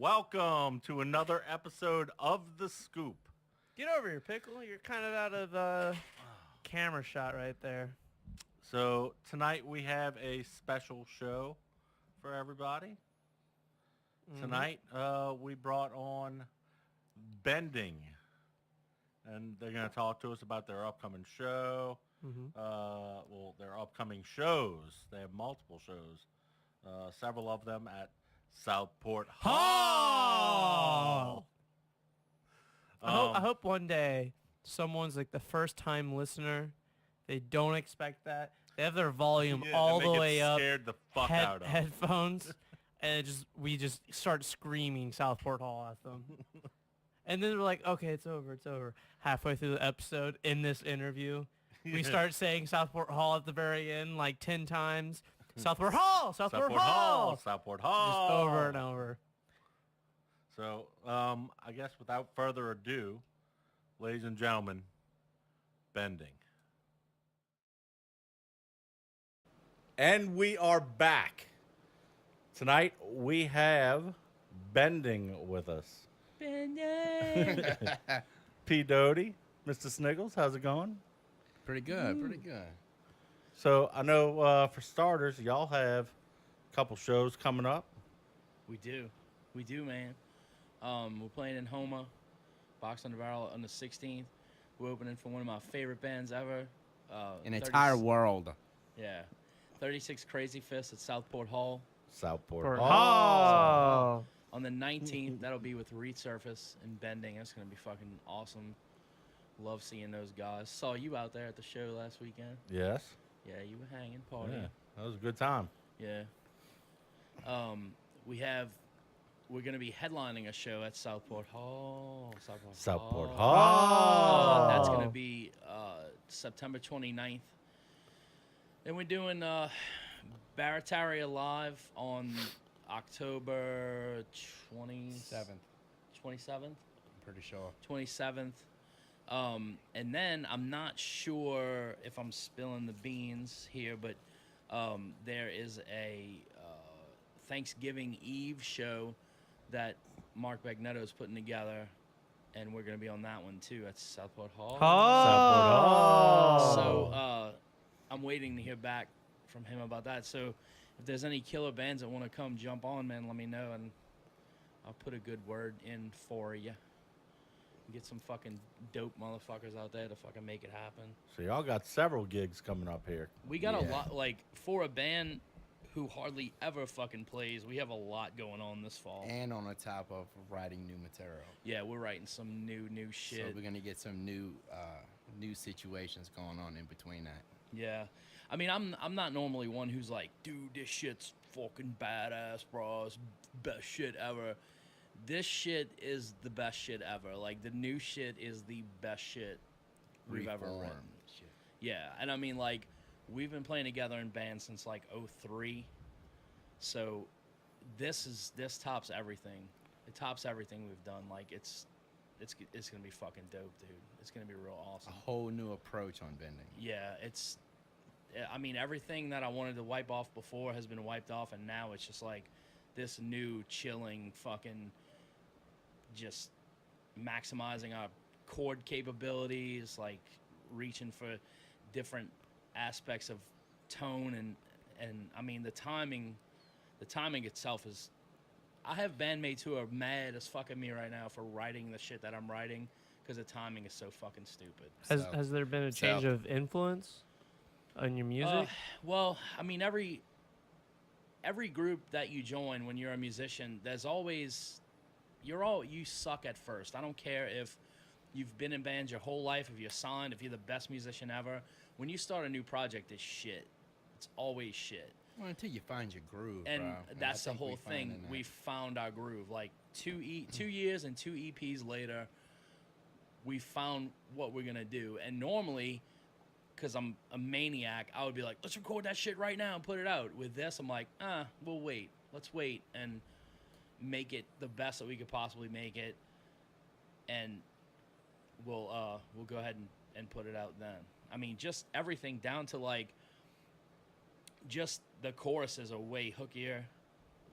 Welcome to another episode of The Scoop. Get over here, Pickle. You're kind of out of camera shot right there. So tonight we have a special show for everybody. Tonight we brought on Bending, and they're going to talk to us about their upcoming show. Their upcoming shows. They have multiple shows, several of them at Southport Hall. I hope one day someone's like the first time listener. They don't expect that. They have their volume all the way up. Scared the fuck out of headphones, and we just start screaming Southport Hall at them. And then we're like, okay, it's over. Halfway through the episode, in this interview, we start saying Southport Hall at the very end like 10 times. Southport Hall! Southport Hall! Southport Hall! Just over and over. So, I guess without further ado, ladies and gentlemen, Bending. And we are back. Tonight we have Bending with us. Bending! P. Doty, Mr. Sniggles, how's it going? Pretty good, pretty good. So I know for starters, y'all have a couple shows coming up. We do, man. We're playing in Homa, Box on the Barrel on the 16th. We're opening for one of my favorite bands ever. In the entire world. Yeah, 36 Crazy Fists at Southport Hall. Southport Hall. On the 19th, that'll be with Resurface and Bending. That's gonna be fucking awesome. Love seeing those guys. Saw you out there at the show last weekend. Yes. Yeah, you were hanging, partying. Yeah, that was a good time. Yeah. We're going to be headlining a show at Southport Hall. Southport Hall. That's going to be September 29th. Then we're doing Barataria Live on October 27th. 27th? I'm pretty sure. 27th. And then I'm not sure if I'm spilling the beans here, but there is a Thanksgiving Eve show that Mark Bagnetto is putting together, and we're going to be on that one too at Southport Hall. Southport Hall. So I'm waiting to hear back from him about that. So if there's any killer bands that want to come jump on, man, let me know, and I'll put a good word in for you. Get some fucking dope motherfuckers out there to fucking make it happen. So y'all got several gigs coming up here. We got a lot, like, for a band who hardly ever fucking plays, we have a lot going on this fall. And on the top of writing new material. Yeah, we're writing some new shit. So we're gonna get some new situations going on in between that. Yeah. I mean, I'm not normally one who's like, dude, this shit's fucking badass, bro. It's best shit ever. This shit is the best shit ever. Like, the new shit is the best shit we've ever written. Shit. Yeah, and I mean, like, we've been playing together in bands since, like, 2003. So this tops everything. It tops everything we've done. Like, it's going to be fucking dope, dude. It's going to be real awesome. A whole new approach on Bending. Yeah, I mean, everything that I wanted to wipe off before has been wiped off, and now it's just, like, this new, chilling, fucking... just maximizing our chord capabilities, like reaching for different aspects of tone and I mean the timing itself is. I have bandmates who are mad as fuck at me right now for writing the shit that I'm writing because the timing is so fucking stupid. Has there been a change of influence on your music? Well, I mean every group that you join when you're a musician, there's always. You suck at first. I don't care if you've been in bands your whole life, if you're signed, if you're the best musician ever. When you start a new project, it's shit. It's always shit. Well, until you find your groove, and bro. that's the whole thing. We found our groove. Like 2 years and 2 EPs later, we found what we're gonna do. And normally, because I'm a maniac, I would be like, let's record that shit right now and put it out. With this, I'm like, we'll wait. Let's wait and make it the best that we could possibly make it, and we'll go ahead and put it out then. I mean, just everything down to like just the choruses are way hookier,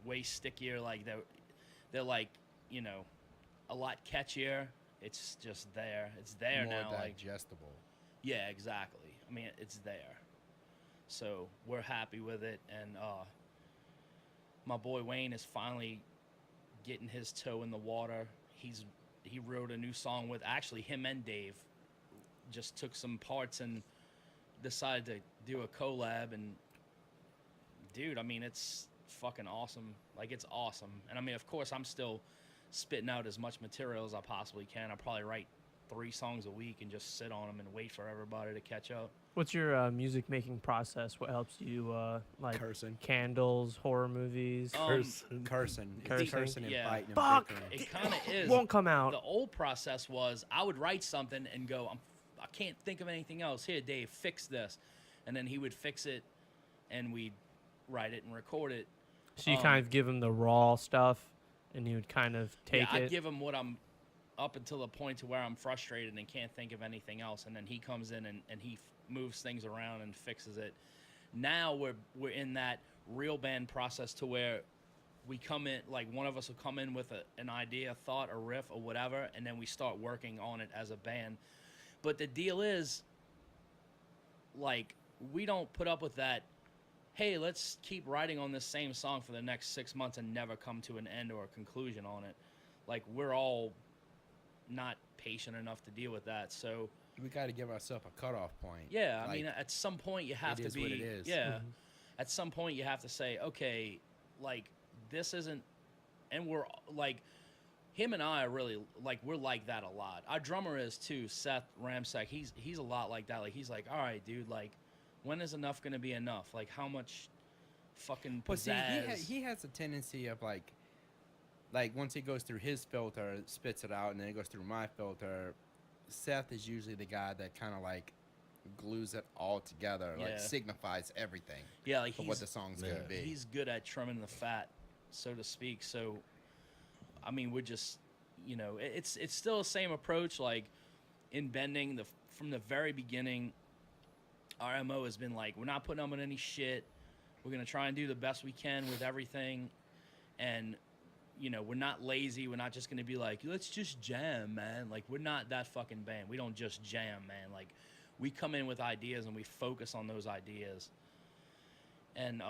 way stickier. Like they're like, you know, a lot catchier. It's just there. It's there More now. Like, digestible. yeah, exactly. I mean, it's there. So we're happy with it, and my boy Wayne is finally getting his toe in the water. He wrote a new song with actually him and Dave. Just took some parts and decided to do a collab, and dude, I mean, it's fucking awesome. Like, it's awesome. And I mean, of course, I'm still spitting out as much material as I possibly can. I probably write 3 songs a week and just sit on them and wait for everybody to catch up. What's your music making process? What helps you like Cursing. candles, horror movies? Cursing. Cursing. Cursing and Yeah. fighting Fuck! and bickering. It kind of is. Won't come out. The old process was I would write something and go, I can't think of anything else. Here, Dave, fix this. And then he would fix it, and we'd write it and record it. So you kind of give him the raw stuff, and you would kind of take Yeah, it. I'd give him what I'm up until the point to where I'm frustrated and can't think of anything else, and then he comes in and he moves things around and fixes it. Now we're in that real band process to where we come in, like one of us will come in with an idea, thought, a riff, or whatever, and then we start working on it as a band. But the deal is, like, we don't put up with that, hey, let's keep writing on this same song for the next 6 months and never come to an end or a conclusion on it. Like, we're all not patient enough to deal with that. So We got to give ourselves a cutoff point. yeah, I Like, mean, at some point you have it to is be. what it is. Yeah, Mhm. at some point you have to say, okay, like, this isn't, and we're like, him and I are really like, we're like that a lot. Our drummer is too, Seth Ramsack. He's a lot like that. Like, he's like, all right, dude, like, when is enough gonna be enough? Like, how much fucking Well, see, pizzazz? he has a tendency of like once he goes through his filter, spits it out, and then it goes through my filter. Seth is usually the guy that kind of like glues it all together, Yeah. like signifies everything yeah, like for what the song's Yeah. gonna be. he's good at trimming the fat, so to speak. So, I mean, we're just, you know, it's still the same approach. Like, in bending, from the very beginning, our MO has been like, we're not putting up with any shit. We're gonna try and do the best we can with everything, and you know, we're not lazy. We're not just gonna be like, let's just jam, man. Like, we're not that fucking band. We don't just jam, man. Like, we come in with ideas and we focus on those ideas, and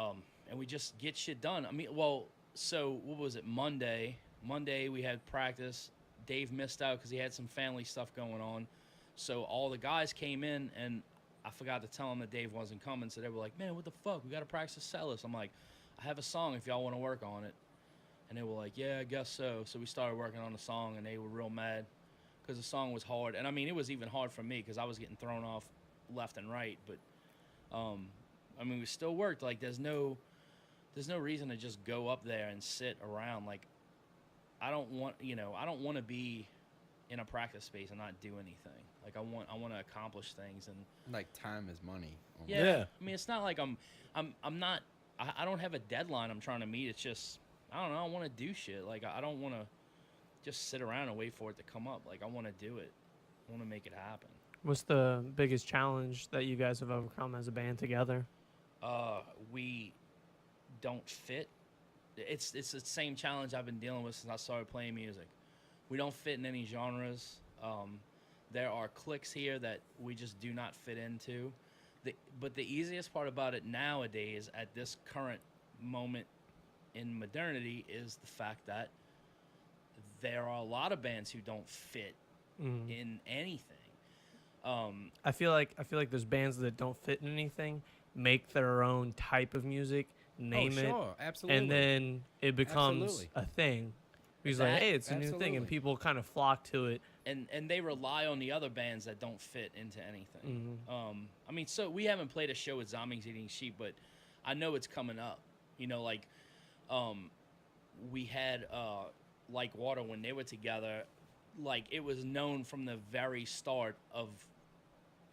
we just get shit done. I mean, well, so what was it? Monday we had practice. Dave missed out because he had some family stuff going on. So all the guys came in, and I forgot to tell them that Dave wasn't coming. So they were like, man, what the fuck? We got to practice the cellist. I'm like, I have a song if y'all want to work on it. And they were like, yeah, I guess so. So we started working on the song, and they were real mad because the song was hard. And, I mean, it was even hard for me because I was getting thrown off left and right. But, I mean, we still worked. Like, there's no reason to just go up there and sit around. Like, I don't want to be in a practice space and not do anything. Like, I want to accomplish things. And Like, time is money. almost. yeah. I mean, it's not like I'm not, I don't have a deadline I'm trying to meet. It's just, I don't know, I want to do shit. Like, I don't want to just sit around and wait for it to come up. Like, I want to do it. I want to make it happen. What's the biggest challenge that you guys have overcome as a band together? We don't fit. It's the same challenge I've been dealing with since I started playing music. We don't fit in any genres. There are cliques here that we just do not fit into. But the easiest part about it nowadays, at this current moment in modernity, is the fact that there are a lot of bands who don't fit in anything. I feel like there's bands that don't fit in anything, make their own type of music, name it, sure, absolutely. and then it becomes Absolutely. a thing. He's That- like, hey, it's a new thing, absolutely. and people kind of flock to it. And they rely on the other bands that don't fit into anything. I mean, so we haven't played a show with Zombies Eating Sheep, but I know it's coming up. You know, like, we had Like Water when they were together. Like, it was known from the very start of,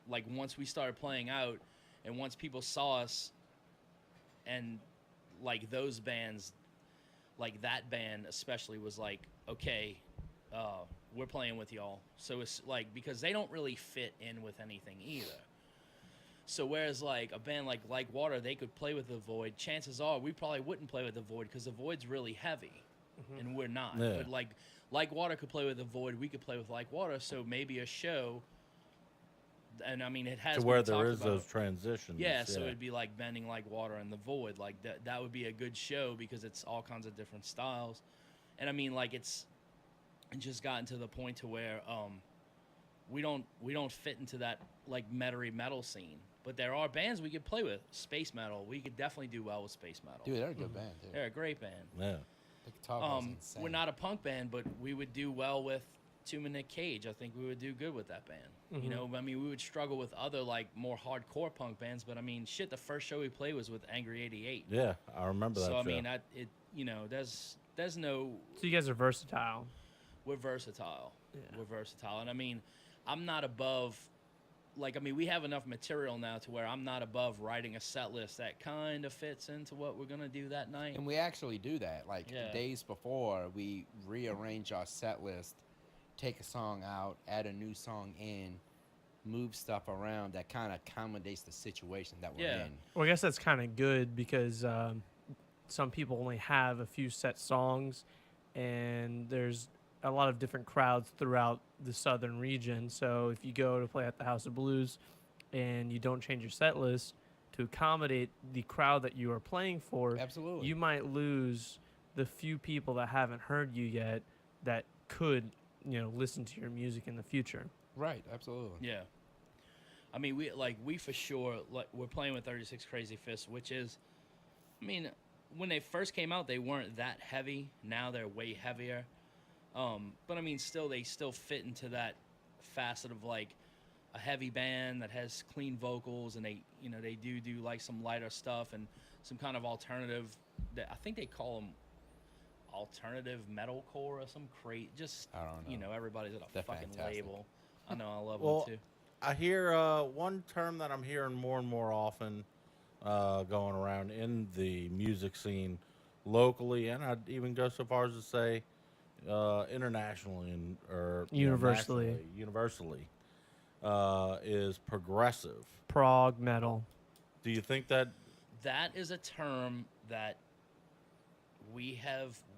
like, once we started playing out and once people saw us, and like those bands, like that band especially, was like, okay, we're playing with y'all. So it's like, because they don't really fit in with anything either. So whereas like a band like Water, they could play with the Void, chances are we probably wouldn't play with the Void because the Void's really heavy. and we're not. Yeah. But like Water could play with the Void, we could play with Like Water. So maybe a show, and I mean it has To been where there talked is about. those transitions. Yeah, so it'd be like Bending Like Water and the Void. Like that would be a good show because it's all kinds of different styles. And I mean like it just gotten to the point to where we don't fit into that like metal scene. But there are bands we could play with. Space metal. We could definitely do well with space metal. Dude, they're a good band, dude. They're a great band. Yeah. The guitar was insane. We're not a punk band, but we would do well with Tomb and Nick Cage. I think we would do good with that band. You know, I mean, we would struggle with other like more hardcore punk bands, but I mean, shit, the first show we played was with Angry 88. Yeah, I remember that. So I show. mean, there's no. So you guys are versatile. We're versatile. Yeah. We're versatile, and I mean, I'm not above. Like, I mean, we have enough material now to where I'm not above writing a set list that kind of fits into what we're gonna do that night. And we actually do that. Like, Yeah. days before, we rearrange our set list, take a song out, add a new song in, move stuff around that kind of accommodates the situation that we're Yeah. in. Well, I guess that's kind of good because some people only have a few set songs, and there's a lot of different crowds throughout the southern region. So if you go to play at the House of Blues and you don't change your set list to accommodate the crowd that you are playing for, Absolutely. you might lose the few people that haven't heard you yet that could, listen to your music in the future. Right, absolutely. Yeah. I mean, we for sure, like, we're playing with 36 Crazy Fists, which is, I mean, when they first came out, they weren't that heavy. Now they're way heavier. But I mean, they still fit into that facet of like a heavy band that has clean vocals, and they do like some lighter stuff and some kind of alternative. I think they call them alternative metalcore or some just I don't know. everybody's at a They're fucking fantastic. label. I know, I love Well, them too. I hear one term that I'm hearing more and more often going around in the music scene locally, and I'd even go so far as to say internationally or Universally. universally, is progressive. Prog metal. Do you think that? That is a term that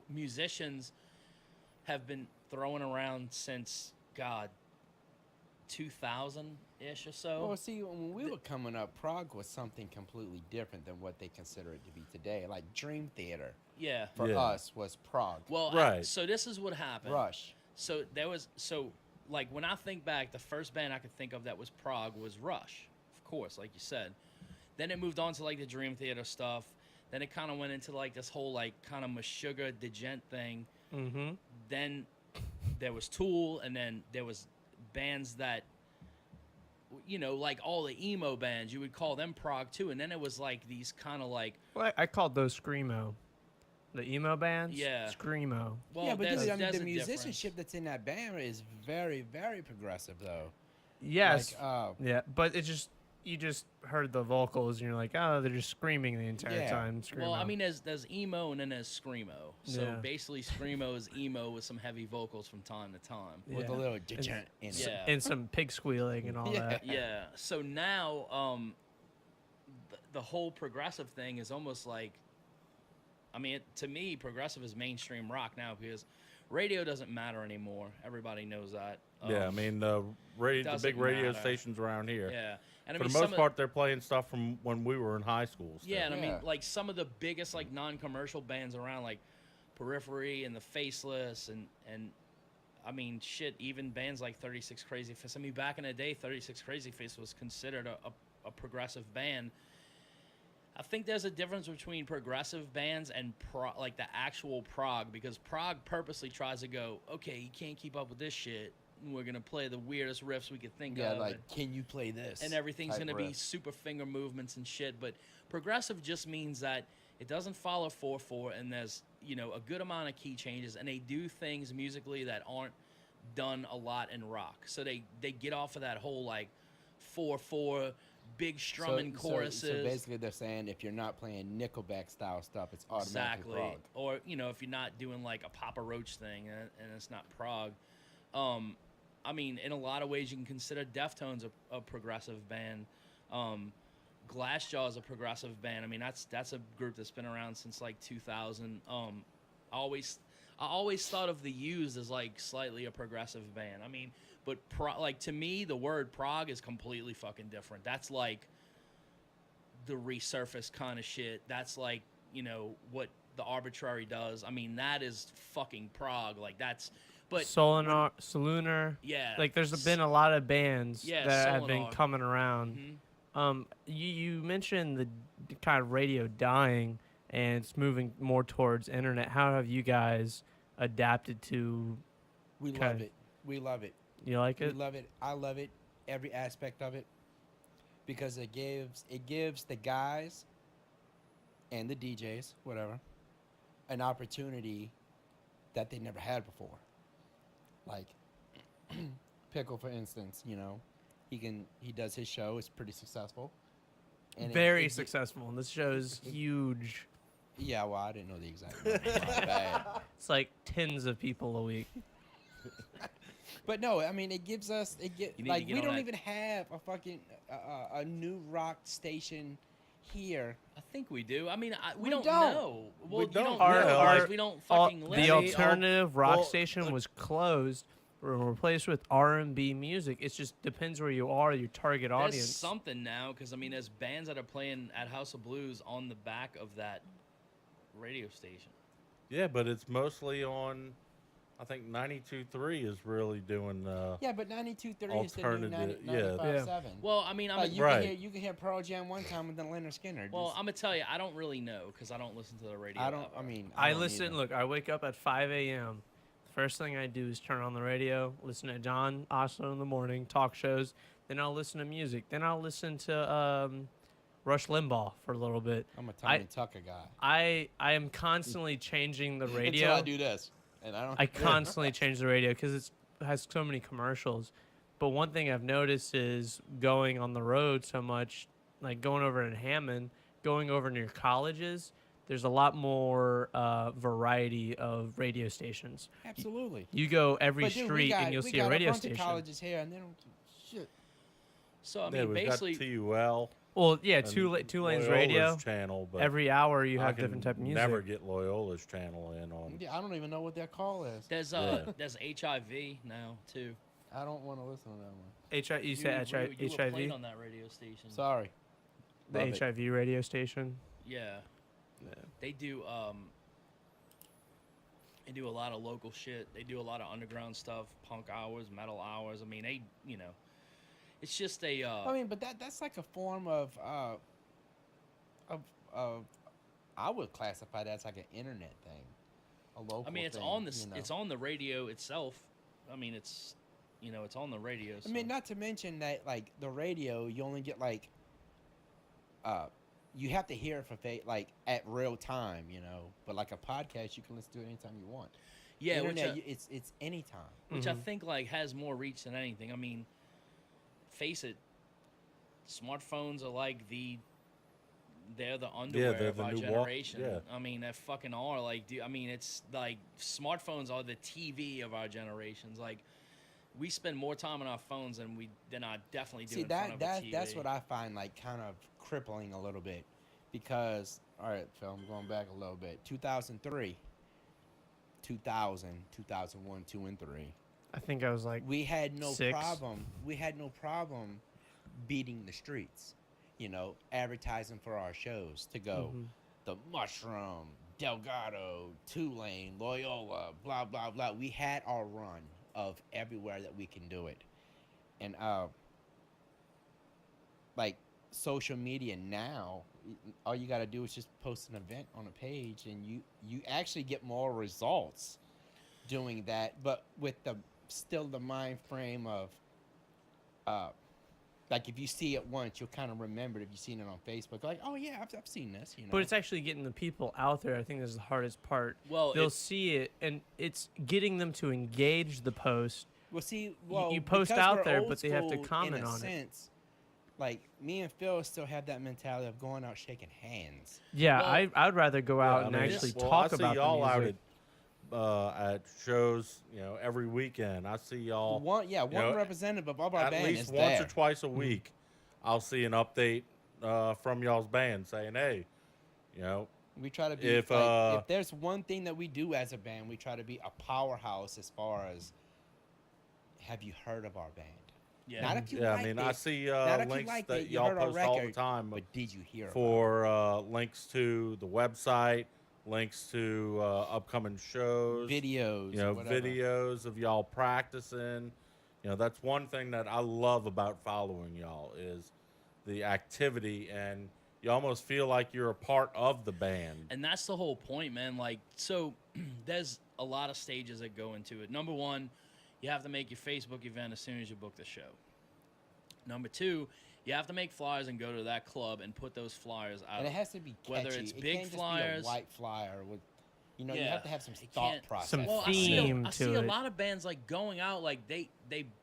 musicians have been throwing around since, God, 2000-ish or so. Well, see, when we were coming up, prog was something completely different than what they consider it to be today. Like Dream Theater Yeah. for Yeah. us was prog. Well, Right. so this is what happened. Rush. So like when I think back, the first band I could think of that was prog was Rush, of course, like you said. Then it moved on to like the Dream Theater stuff. Then it kind of went into like this whole like kind of Meshuggah Degent thing. Mm-hmm. Then there was Tool, and then there was bands that, like all the emo bands, you would call them prog too. And then it was like these kind of like, Well, I called those screamo. The emo bands? Yeah. Screamo. well, yeah, but there's, dude, I mean, there's the a musicianship that's in that band is very, very progressive, though. Yes. Like, Yeah, but you just heard the vocals and you're like, oh, they're just screaming the entire Yeah. time. Screamo. Well, I mean, there's emo and then there's screamo. So Yeah. basically, screamo is emo with some heavy vocals from time to time. with Yeah. a little degent in it. Yeah. and some pig squealing and all Yeah. that. Yeah. So now, the whole progressive thing is almost like, I mean, to me, progressive is mainstream rock now because radio doesn't matter anymore. Everybody knows that. Yeah, I mean the big doesn't radio matter. stations around here. Yeah. And I For mean, the some most of- part, they're playing stuff from when we were in high school. Still. Yeah, and I mean, Yeah. like some of the biggest like non-commercial bands around, like Periphery and the Faceless, and I mean, shit, even bands like 36 Crazy Fists. I mean, back in the day, 36 Crazy Fists was considered a progressive band. I think there's a difference between progressive bands and like the actual prog, because prog purposely tries to go, okay, you can't keep up with this shit. We're gonna play the weirdest riffs we could think Yeah, of. like, can you play this? And everything's type going to be riff. super finger movements and shit. But progressive just means that it doesn't follow 4/4, and there's a good amount of key changes, and they do things musically that aren't done a lot in rock. So they get off of that whole like 4/4 big strumming choruses. So basically, they're saying if you're not playing Nickelback style stuff, it's automatically Exactly. prog. Or if you're not doing like a Papa Roach thing and it's not prog. I mean, in a lot of ways, you can consider Deftones a progressive band. Glassjaw is a progressive band. I mean, that's a group that's been around since like 2000. I I always thought of the Used as like slightly a progressive band. I mean, but like to me, the word prog is completely fucking different. That's like the resurfaced kind of shit. That's like, you know, what the Arbitrary does. I mean, that is fucking prog. Like that's, but Solunar. yeah, Like there's been a lot of bands Yeah, that have been Solinar. coming around. You mentioned the kind of radio dying and it's moving more towards internet. How have you guys adapted to? We love it. We love it. You like We it? love it. I love it. Every aspect of it, because it gives the guys and the DJs, whatever, an opportunity that they never had before. Like Pickle, for instance, you know, he does his show. It's pretty successful. And Very successful, and this show's huge. Yeah, well, I didn't know the exact number. My bad. It's like tens of people a week. But no, I mean, it gives us You need to like get we on don't that. even have a fucking a new rock station here. I think we do. I mean, we We don't don't. know. Well, We you don't don't know. know. Our- Like, we don't fucking The listen. alternative rock well, station was closed or replaced with R&B music. It just depends where you are, your target There's audience. something now, because I mean, there's bands that are playing at House of Blues on the back of that radio station. Yeah, but it's mostly on. I think 92.3 is really doing. Yeah, but 92.3 is the new Alternative, yeah. 95.7. Well, I mean, Like, Right. you can hear Pearl Jam one time with then Leonard Skinner. well, Just- I'm gonna tell you, I don't really know because I don't listen to the radio. I don't. that I much. mean, I don't listen. either. Look, I wake up at 5 a.m. First thing I do is turn on the radio, listen to John Osler in the morning, talk shows. Then I'll listen to music. Then I'll listen to Rush Limbaugh for a little bit. I'm a Tommy Tucker guy. I am constantly changing the radio. Until I do this, and I don't. I constantly change the radio because it has so many commercials. But one thing I've noticed is going on the road so much, like going over in Hammond, going over near colleges, there's a lot more variety of radio stations. Absolutely. You go every But, dude, street and you'll we see got a radio bunch station. of colleges here, and they don't do shit. So I Yeah, mean, we've basically, got TUL. Well, yeah, and two lanes Loyola's radio. channel, but Every hour you I have can different type of music. Never get Loyola's channel in on. Yeah, I don't even know what their call is. there's Yeah. there's HIV now too. I don't want to listen to that one. You said you were played HIV, on that radio station. Sorry. the Love it. HIV radio station. Yeah. They do a lot of local shit. They do a lot of underground stuff, punk hours, metal hours. I mean, they, you know, it's just a I mean, but that's like a form of I would classify that as like an internet thing, a local. I mean, it's thing, on you know? it's on the radio itself. I mean, it's you know, it's on the radio. I mean, not to mention that like the radio, you only get like you have to hear it for like at real time, you know. But like a podcast, you can listen to it anytime you want. yeah, Internet, which it's anytime. I think like has more reach than anything. I mean, face it, smartphones are like they're the underwear they're of the our new walk- generation. yeah. I mean, they fucking are. Like, I mean, it's like smartphones are the TV of our generations. Like, we spend more time on our phones than I definitely do See in front of a TV. that's what I find like kind of crippling a little bit, because all right, Phil, I'm going back a little bit. 2003, 2000, 2001, 2 and 3. I think I was like, We had no 6. problem. We had no problem beating the streets, you know, advertising for our shows to go the Mushroom, Delgado, Tulane, Loyola, blah blah blah. We had our run of everywhere that we can do it, and like social media now, all you got to do is just post an event on a page, and you actually get more results doing that, but with still the mind frame of like if you see it once, you'll kind of remember it. If you've seen it on Facebook, like, oh yeah, I've seen this, you know. but it's actually getting the people out there. I think this is the hardest part. Well, They'll see it, and it's getting them to engage the post. well, see, you well, post because out we're there, old but they have to school comment in a on it. sense, like me and Phil still have that mentality of going out shaking hands. Yeah, Well, I'd rather go out Yeah, and I mean, actually well, talk I see about y'all the out music. at shows, you know, every weekend. I see y'all One know, representative of our at band least is once there. or twice a week. I'll see an update from y'all's band saying, "Hey, you know, We try to be if there's one thing that we do as a band, we try to be a powerhouse as far as have you heard of our band? Yeah. Not if you Yeah, liked I mean, it. I see Not if you links liked that it, you y'all heard our post all the record, time but did you hear about for links to the website, links to upcoming shows, it? Videos? you know, whatever. videos of y'all practicing. You know, that's one thing that I love about following y'all is the activity, and you almost feel like you're a part of the band. And that's the whole point, man. Like, so there's a lot of stages that go into it. Number one, you have to make your Facebook event as soon as you book the show. Number two, you have to make flyers and go to that club and put those flyers out. And it has to be catchy. Whether it's it big can't flyers, just be a white flyer with, you know, you Yeah, have to have some it thought can't- process. Some well, theme I to see a it. lot of bands like going out, like they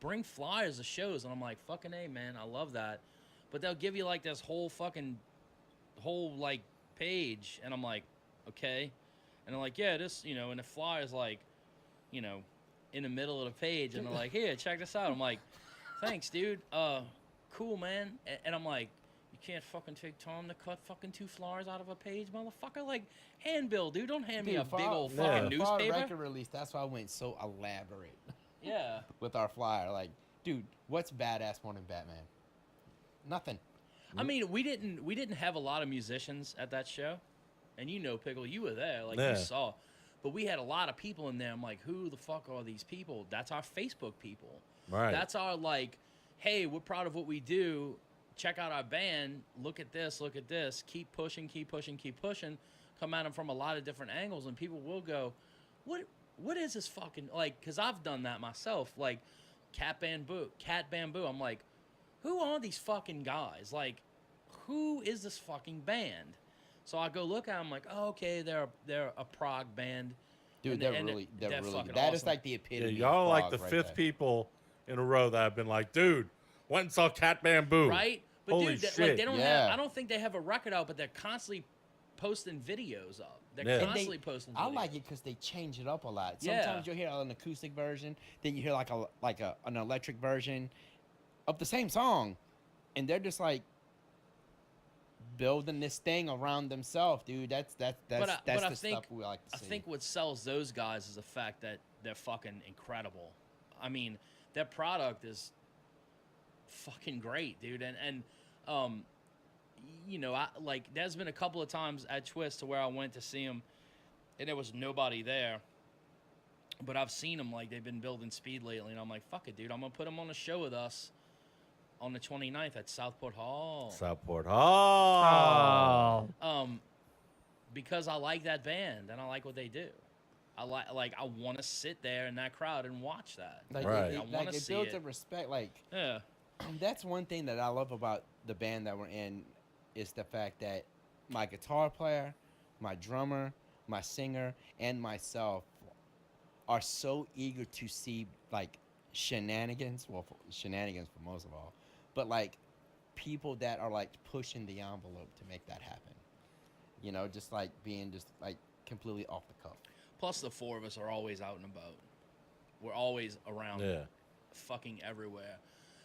bring flyers to shows, and I'm like, fucking A, man, I love that. But they'll give you like this whole like page, and I'm like, okay. And they're like, yeah, this, you know, and the flyer's like, you know, in the middle of the page, and they're like, here, check this out. I'm like, thanks, dude. Cool, man. And I'm like, you can't fucking take time to cut fucking 2 flyers out of a page, motherfucker. Like, handbill, dude. Don't hand me a for big our- old for fucking our newspaper. record release, that's why I went so elaborate Yeah. with our flyer. Like, dude, what's badass more than Batman? Nothing. I mean, we didn't have a lot of musicians at that show, and you know, Pickle, you were there, like Yeah. you saw. But we had a lot of people in there. I'm like, who the fuck are these people? That's our Facebook people. Right. That's our like, hey, we're proud of what we do. Check out our band. Look at this. Look at this. Keep pushing. Keep pushing. Keep pushing. Come at them from a lot of different angles, and people will go, what is this fucking like? Because I've done that myself. Like, Cat Bamboo. I'm like, who are these fucking guys? Like, who is this fucking band? So I go look at them like, oh, okay, they're a prog band. Dude, And- they're and really they're good. fucking That is awesome. like the Yeah, epitome. y'all of are like prog the right fifth there. people in a row that have been like, dude, went and saw Cat Bamboo. Right? But Holy dude, shit. like they don't Yeah. have. I don't think they have a record out, but they're constantly posting videos up. They're Yeah. And constantly posting. Videos. I like it because they change it up a lot. Yeah. Sometimes you'll hear an acoustic version, then you hear like an electric version of the same song, and they're just like building this thing around themselves, dude. That's But the I think stuff we like to I see. think what sells those guys is the fact that they're fucking incredible. I mean, their product is fucking great, dude. And you know, I like there's been a couple of times at Twist to where I went to see them, and there was nobody there. But I've seen them, like they've been building speed lately, and I'm like, fuck it, dude. I'm gonna put them on a show with us on the 29th at Southport Hall. Southport Hall. Oh. Because I like that band and I like what they do. I want to sit there in that crowd and watch that. like, Right. it, I it, wanna like, it see builds it. a respect. Like Yeah. that's one thing that I love about the band that we're in is the fact that my guitar player, my drummer, my singer, and myself are so eager to see like shenanigans. Well, shenanigans for most of all, but like people that are like pushing the envelope to make that happen. You know, just like being just like completely off the cuff. Plus, the 4 of us are always out and about. We're always around Yeah. fucking everywhere.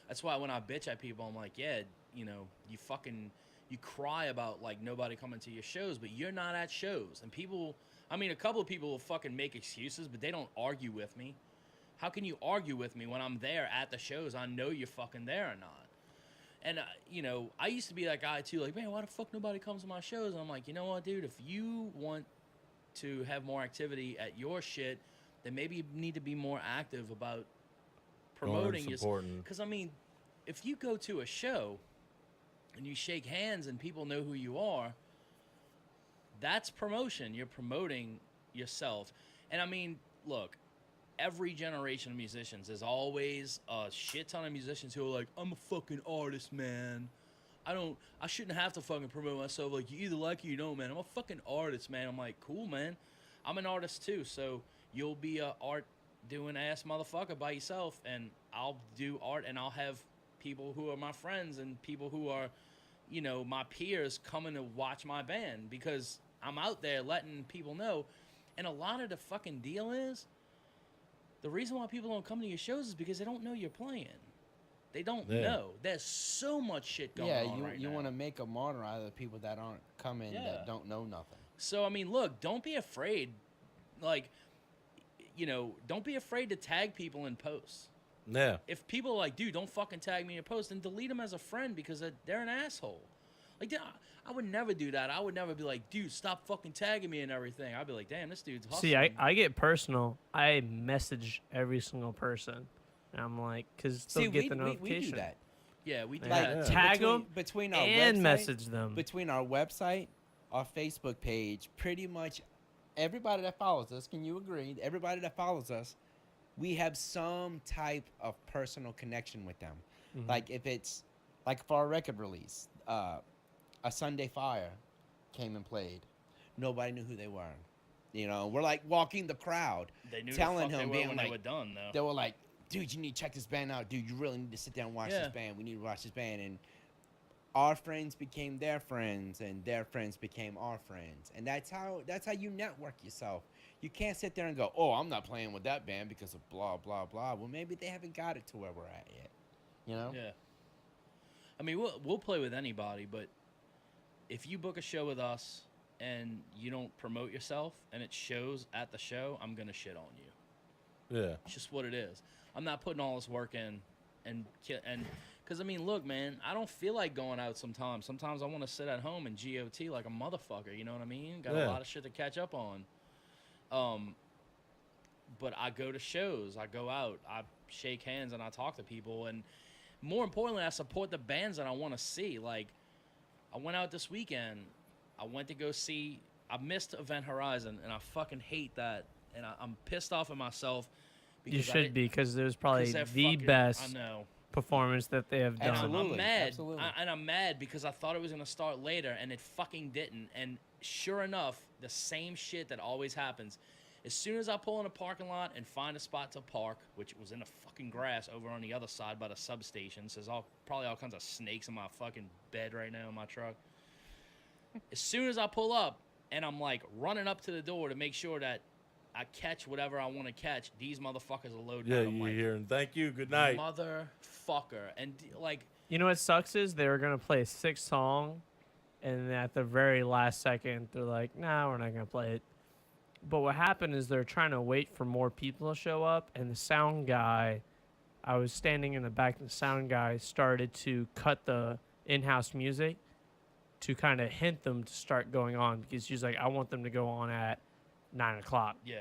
That's why when I bitch at people, I'm like, yeah, you know, you cry about like nobody coming to your shows, but you're not at shows. And people, I mean, a couple of people will fucking make excuses, but they don't argue with me. How can you argue with me when I'm there at the shows? I know you're fucking there or not. And, you know, I used to be that guy too, like, man, why the fuck nobody comes to my shows? And I'm like, you know what, dude, if you want to have more activity at your shit, then maybe you need to be more active about promoting your. supporting. Because, I mean, if you go to a show and you shake hands and people know who you are, that's promotion. You're promoting yourself. And, I mean, look, every generation of musicians, there's always a shit ton of musicians who are like, I'm a fucking artist, man. I shouldn't have to fucking promote myself. Like, you either like it or you don't, man. I'm a fucking artist, man. I'm like, cool, man. I'm an artist too, so you'll be a art doing ass motherfucker by yourself, and I'll do art, and I'll have people who are my friends and people who are, you know, my peers coming to watch my band because I'm out there letting people know. And a lot of the fucking deal is, the reason why people don't come to your shows is because they don't know you're playing. They don't Yeah. know. There's so much shit going Yeah, on right now. you want to make a martyr out of the people that aren't coming Yeah. that don't know nothing. So, I mean, look, don't be afraid. Like, don't be afraid to tag people in posts. Yeah. If people are like, dude, don't fucking tag me in a post, then delete them as a friend because they're an asshole. Like, I would never do that. I would never be like, dude, stop fucking tagging me and everything. I'd be like, damn, this dude's hustling. See, I get personal. I message every single person. And I'm like, because they'll get the notification. We do that. Yeah, we do Like, that. tag them between our and website, message them. Between our website, our Facebook page, pretty much everybody that follows us, can you agree? Everybody that follows us, we have some type of personal connection with them. Mhm. Like if it's like for our record release, a Sunday Fire came and played. Nobody knew who they were. We're like walking the crowd, They knew telling the fuck him, they were being when like, they were done, though. they were like, dude, you need to check this band out. Dude, you really need to sit down and watch Yeah. this band. We need to watch this band. And our friends became their friends, and their friends became our friends. And that's how you network yourself. You can't sit there and go, oh, I'm not playing with that band because of blah, blah, blah. Well, maybe they haven't got it to where we're at yet. Yeah. I mean, we'll play with anybody, but if you book a show with us and you don't promote yourself and it shows at the show, I'm going to shit on you. Yeah. It's just what it is. I'm not putting all this work in and because, I mean, look, man, I don't feel like going out sometimes. Sometimes I want to sit at home and GOT like a motherfucker, you know what I mean? Got a lot of shit to catch up on. But I go to shows, I go out, I shake hands and I talk to people, and more importantly, I support the bands that I want to see. Like, I went out this weekend. I went to go see, I missed Event Horizon, and I fucking hate that. And I'm pissed off at myself. You should be, because it was probably 'cause they're the fucking- best I know. performance that they have done. Absolutely. I'm mad. Absolutely. I'm mad because I thought it was going to start later, and it fucking didn't. And sure enough, the same shit that always happens. As soon as I pull in a parking lot and find a spot to park, which was in the fucking grass over on the other side by the substation, so there's probably all kinds of snakes in my fucking bed right now in my truck. As soon as I pull up and I'm like running up to the door to make sure that I catch whatever I want to catch, these motherfuckers are loading Yeah, up. I'm you're like, hearing, thank you, good night. motherfucker. And like, You know what sucks is they were going to play a 6th song, and at the very last second, they're like, nah, we're not going to play it. But what happened is they're trying to wait for more people to show up, and the sound guy, I was standing in the back, and the sound guy started to cut the in-house music to kind of hint them to start going on, because she's like, I want them to go on at 9 o'clock. yeah.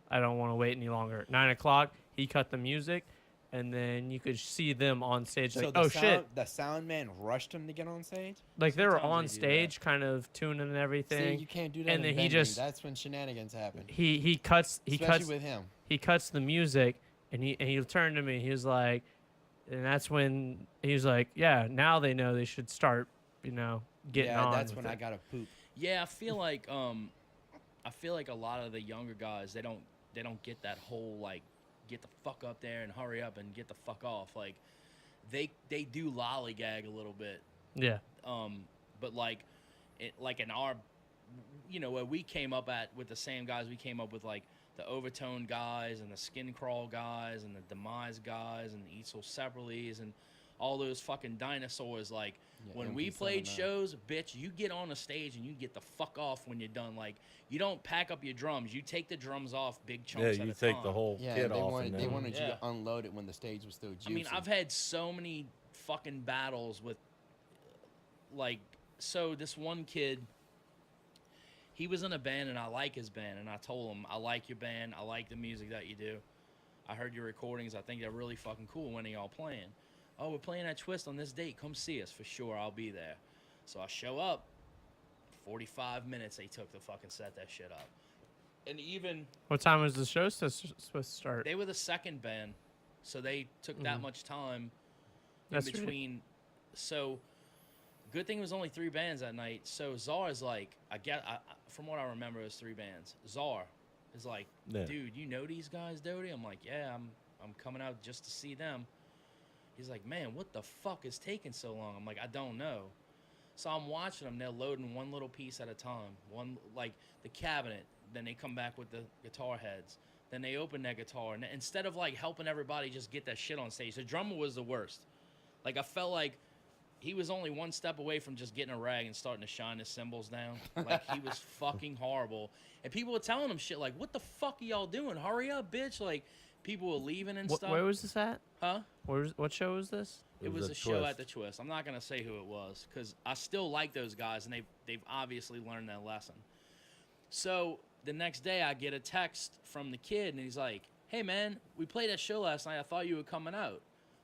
I don't want to wait any longer. 9 o'clock, he cut the music, and then you could see them on stage like, oh, shit. The sound man rushed him to get on stage? Like, they were Sometimes on they do stage kind of tuning and everything. See, you can't do that And in then he Bending. just- That's when shenanigans happen. He cuts Especially with him. he cuts the music, and he turned to me. He was like, and that's when he was like, yeah, now they know they should start, getting on. That's with when I it. got to poop. Yeah, I feel like a lot of the younger guys, they don't get that whole like get the fuck up there and hurry up and get the fuck off. Like they do lollygag a little bit. Yeah. But like in our where we came up at with the same guys, we came up with like the Overtone guys and the Skin Crawl guys and the Demise guys and the Eat So Separately's and all those fucking dinosaurs. Like Yeah, when we played MP79. shows, bitch, you get on a stage and you get the fuck off when you're done. Like you don't pack up your drums, you take the drums off big Yeah, chunks at you a take time. the whole Yeah, kit they off. wanted, and they then- wanted you Yeah. to unload it when the stage was still juicy. I mean, I've had so many fucking battles with, like, so this one kid, he was in a band, and I like his band, and I told him, I like your band, I like the music that you do. I heard your recordings, I think they're really fucking cool. When are y'all playing? Oh, we're playing at Twist on this date. Come see us for sure. I'll be there. So I show up. 45 minutes they took to fucking set that shit up. And even What time was the show supposed to start? they were the second band, so they took that much time in That's really- between. So, good thing it was only 3 bands that night. So Czar's like, from what I remember, it was 3 bands. Czar is like, Yeah. dude, you know these guys, Doty? I'm like, yeah, I'm coming out just to see them. He's like, man, what the fuck is taking so long? I'm like, I don't know. So I'm watching them. They're loading one little piece at a time. One, like the cabinet. Then they come back with the guitar heads. Then they open their guitar. And instead of like helping everybody just get that shit on stage, the drummer was the worst. Like I felt like he was only one step away from just getting a rag and starting to shine his cymbals down. Like, he was fucking horrible. And people were telling him shit like, what the fuck are y'all doing? Hurry up, bitch. Like, people were leaving and stuff. Where was this at? Huh? What show was this? It was a a show at Twist. the Twist. I'm not going to say who it was because I still like those guys, and they've obviously learned their lesson. So the next day, I get a text from the kid, and he's like, hey, man, we played that show last night. I thought you were coming out.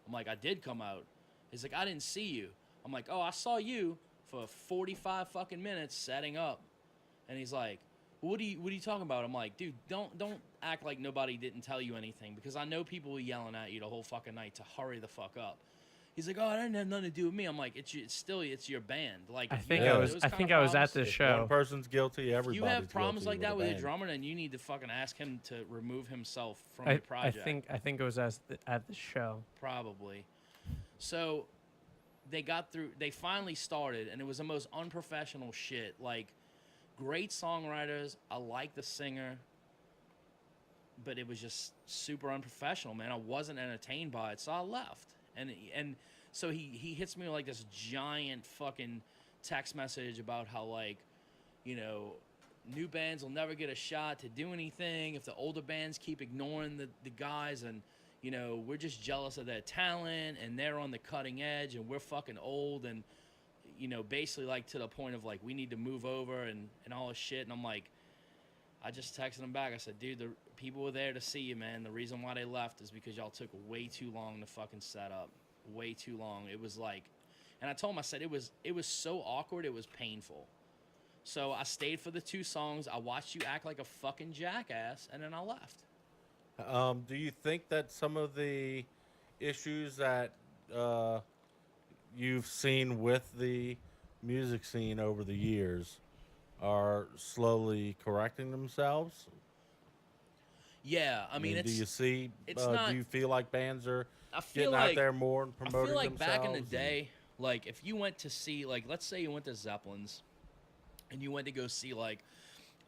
I'm like, I did come out. He's like, I didn't see you. I'm like, oh, I saw you for 45 fucking minutes setting up. And he's like, what are you talking about? I'm like, dude, don't act like nobody didn't tell you anything because I know people were yelling at you the whole fucking night to hurry the fuck up. He's like, oh, that didn't have nothing to do with me. I'm like, it's your band. Like, I if you think have I was those I kind think of I was at problems- this If show. one person's guilty, If everybody's you have problems guilty like that with a your band. drummer, then you need to fucking ask him to remove himself from I the project. think it was at the show. Probably. So they finally started, and it was the most unprofessional shit. Like, great songwriters. I like the singer, but it was just super unprofessional, man. I wasn't entertained by it, so I left. And so he hits me with like this giant fucking text message about how, like, you know, new bands will never get a shot to do anything if the older bands keep ignoring the guys, and you know, we're just jealous of their talent and they're on the cutting edge and we're fucking old, and you know, basically like to the point of like we need to move over and all this shit. And I'm like, I just texted him back. I said, dude, the people were there to see you, man. The reason why they left is because y'all took way too long to fucking set up. Way too long. It was like, and I told him, I said, it was so awkward, it was painful. So I stayed for the 2 songs. I watched you act like a fucking jackass, and then I left. Do you think that some of the issues that you've seen with the music scene over the years are slowly correcting themselves? Yeah, I mean, do you see? it's not- Do you feel like bands are I feel getting like out there more and promoting I feel like themselves? back in the and- day, like if you went to see, like, let's say you went to Zeppelin's, and you went to go see like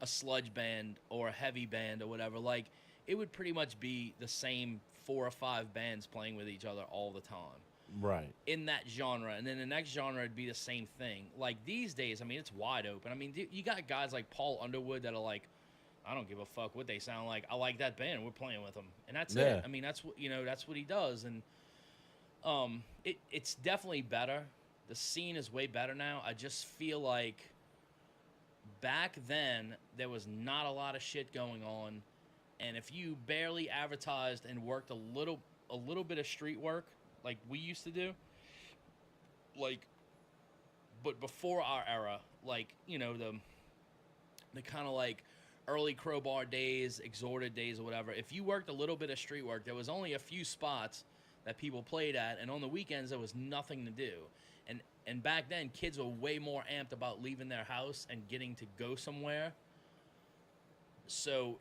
a sludge band or a heavy band or whatever, like it would pretty much be the same 4 or 5 bands playing with each other all the time right? in that genre, and then the next genre would be the same thing. Like these days, I mean, it's wide open. I mean, you got guys like Paul Underwood that are like, I don't give a fuck what they sound like. I like that band. We're playing with them, and that's Yeah. it. I mean, that's what, you know, that's what he does, and it's definitely better. The scene is way better now. I just feel like back then there was not a lot of shit going on, and if you barely advertised and worked a little bit of street work like we used to do, like, but before our era, like, you know, the kind of like early Crowbar days, Exhorted days or whatever, if you worked a little bit of street work, there was only a few spots that people played at, and on the weekends there was nothing to do. And back then, kids were way more amped about leaving their house and getting to go somewhere. So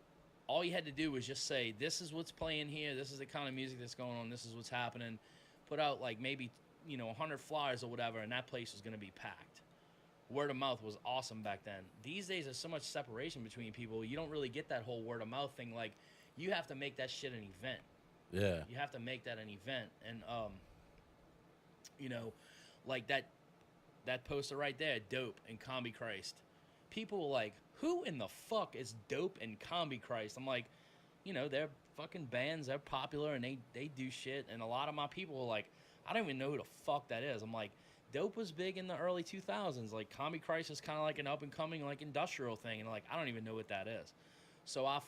all you had to do was just say, this is what's playing here, this is the kind of music that's going on, this is what's happening. Put out like maybe, you know, 100 flyers or whatever, and that place was going to be packed. Word of mouth was awesome back then. These days, there's so much separation between people, you don't really get that whole word of mouth thing. Like, you have to make that shit an event. Yeah. You have to make that an event. And, you know, like that poster right there, Dope and Combi Christ. People were like, who in the fuck is Dope and Combi Christ? I'm like, you know, they're fucking bands, they're popular, and they do shit. And a lot of my people were like, I don't even know who the fuck that is. I'm like, Dope was big in the early 2000s. Like, Combi Christ is kind of like an up-and-coming, like, industrial thing. And, like, I don't even know what that is. So I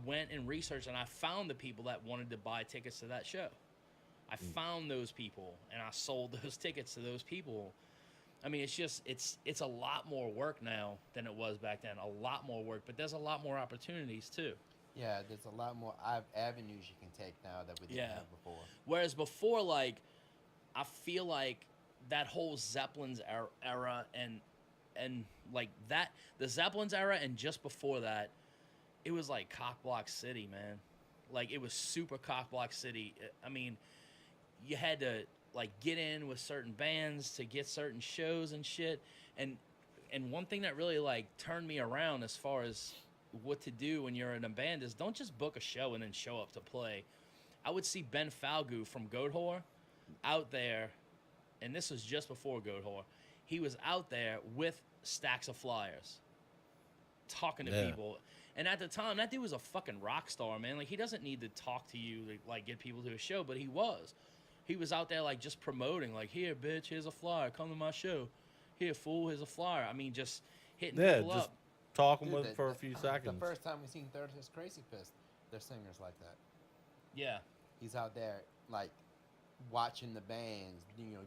went and researched, and I found the people that wanted to buy tickets to that show. I found those people, and I sold those tickets to those people. I mean, it's just, it's a lot more work now than it was back then. A lot more work, but there's a lot more opportunities, too. Yeah, there's a lot more avenues you can take now that we didn't have before. Whereas before, like, I feel like that whole Zeppelin's era and like that, the Zeppelin's era and just before that, it was like Cockblock City, man. Like, it was super Cockblock City. I mean, you had to, like, get in with certain bands to get certain shows and shit. And one thing that really, like, turned me around as far as what to do when you're in a band is don't just book a show and then show up to play. I would see Ben Falgout from Goat Whore out there and this was just before Goat Whore, he was out there with stacks of flyers, talking to people. And at the time, that dude was a fucking rock star, man. Like, he doesn't need to talk to you to, like, get people to a show, but he was. He was out there, like, just promoting, like, here, bitch, here's a flyer, come to my show. Here, fool, here's a flyer. I mean, just hitting people just up. talking Dude, with him for a few seconds. The first time we seen Third is Crazy Fist, their singers like that. Yeah. He's out there, like, watching the bands,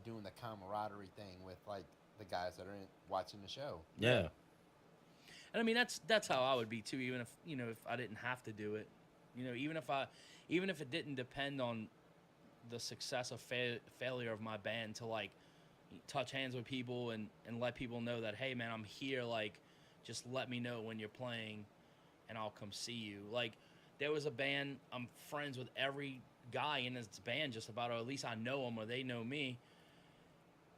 doing the camaraderie thing with, like, the guys that are watching the show. Yeah. And I mean, that's how I would be too, even if, if I didn't have to do it. Even if it didn't depend on the success or failure of my band to, like, touch hands with people and let people know that, hey, man, I'm here, like, just let me know when you're playing and I'll come see you. Like, there was a band, I'm friends with every guy in this band just about, or at least I know them or they know me.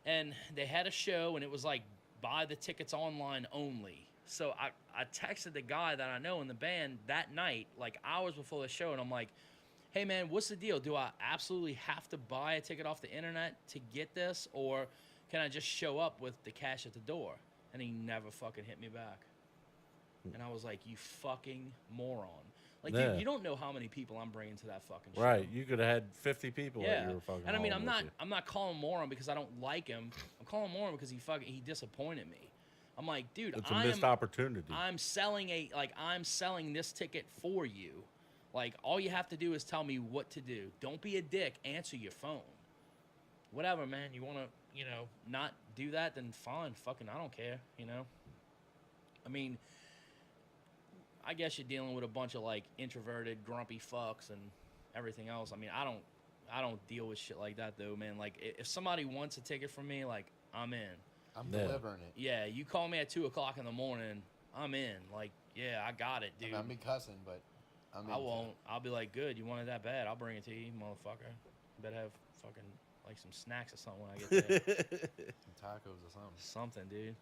And they had a show, and it was like, buy the tickets online only. So I texted the guy that I know in the band that night, like hours before the show, and I'm like, hey, man, what's the deal? Do I absolutely have to buy a ticket off the internet to get this, or can I just show up with the cash at the door? And he never fucking hit me back. And I was like, you fucking moron. Like, dude, you don't know how many people I'm bringing to that fucking show. Right. You could have had 50 people that you were fucking And I mean, hauling with you. I'm not calling him moron because I don't like him. I'm calling him moron because he disappointed me. I'm like, dude, It's a missed opportunity. I'm selling this ticket for you. Like, all you have to do is tell me what to do. Don't be a dick. Answer your phone. Whatever, man. You want to, not do that, then fine. Fucking, I don't care, I mean, I guess you're dealing with a bunch of, like, introverted, grumpy fucks and everything else. I mean, I don't deal with shit like that, though, man. Like, if somebody wants a ticket from me, like, I'm in. I'm delivering it. Yeah, you call me at 2 o'clock in the morning, I'm in. Like, yeah, I got it, dude. I mean, I'm cussing, but I won't. I'll be like, good, you want it that bad? I'll bring it to you, motherfucker. Better have fucking, like, some snacks or something when I get there. Some tacos or something. Something, dude.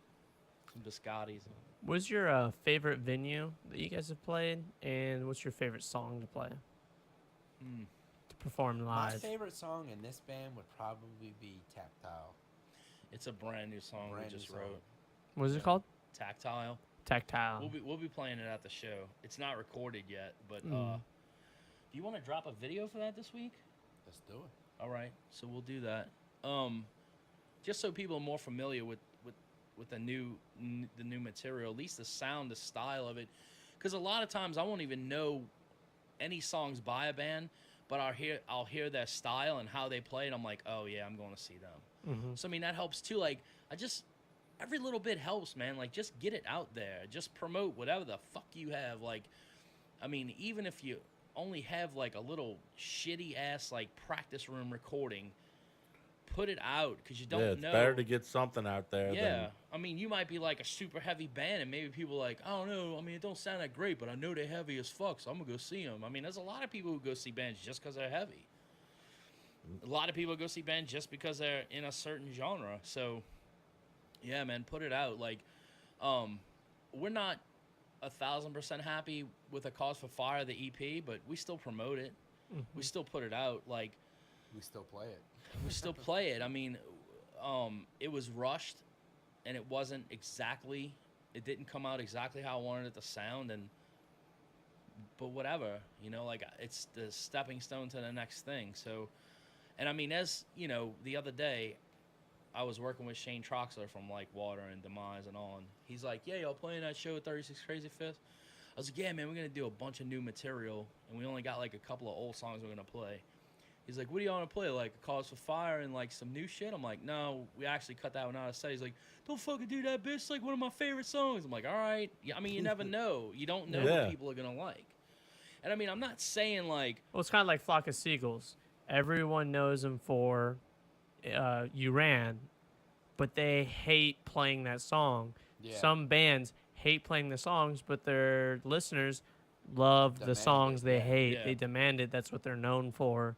Some biscottis. What's your favorite venue that you guys have played, and what's your favorite song to play? To perform My live? favorite song in this band would probably be Tactile. It's a brand new song we just wrote. What is it called? Tactile. Tactile. We'll be playing it at the show. It's not recorded yet, but do you want to drop a video for that this week? Let's do it. All right, so we'll do that. Just so people are more familiar with the new material, at least the sound, the style of it, because a lot of times I won't even know any songs by a band, but I'll hear their style and how they play it. I'm like, oh yeah, I'm going to see them. So I mean, that helps too. Like, every little bit helps, man. Like, just get it out there. Just promote whatever the fuck you have. Like, I mean, even if you only have, like, a little shitty ass, like, practice room recording, put it out, because you don't know. It's better to get something out there. Yeah. I mean, you might be, like, a super heavy band, and maybe people are like, I don't know. I mean, it don't sound that great, but I know they're heavy as fuck, so I'm going to go see them. I mean, there's a lot of people who go see bands just because they're heavy. A lot of people go see bands just because they're in a certain genre. So, yeah, man, put it out. Like, we're not 1,000% happy with A Cause for Fire, the EP, but we still promote it. We still put it out. Like, we still play it. We still play it. I mean, it was rushed, and it wasn't exactly. It didn't come out exactly how I wanted it to sound, but whatever, like, it's the stepping stone to the next thing. So. And I mean, as the other day, I was working with Shane Troxler from, like, Water and Demise and all, and he's like, yeah, y'all playing that show at 36 Crazy Fist? I was like, yeah, man, we're going to do a bunch of new material, and we only got, like, a couple of old songs we're going to play. He's like, what do you want to play, like, A Cause for Fire and, like, some new shit? I'm like, no, we actually cut that one out of set. He's like, don't fucking do that, bitch. It's, like, one of my favorite songs. I'm like, all right. Yeah, I mean, you never know. You don't know what people are going to like. And, I mean, I'm not saying, like... Well, it's kind of like Flock of Seagulls. Everyone knows them for You Ran, but they hate playing that song. Yeah. Some bands hate playing the songs, but their listeners love the songs they hate. Yeah. They demand it. That's what they're known for,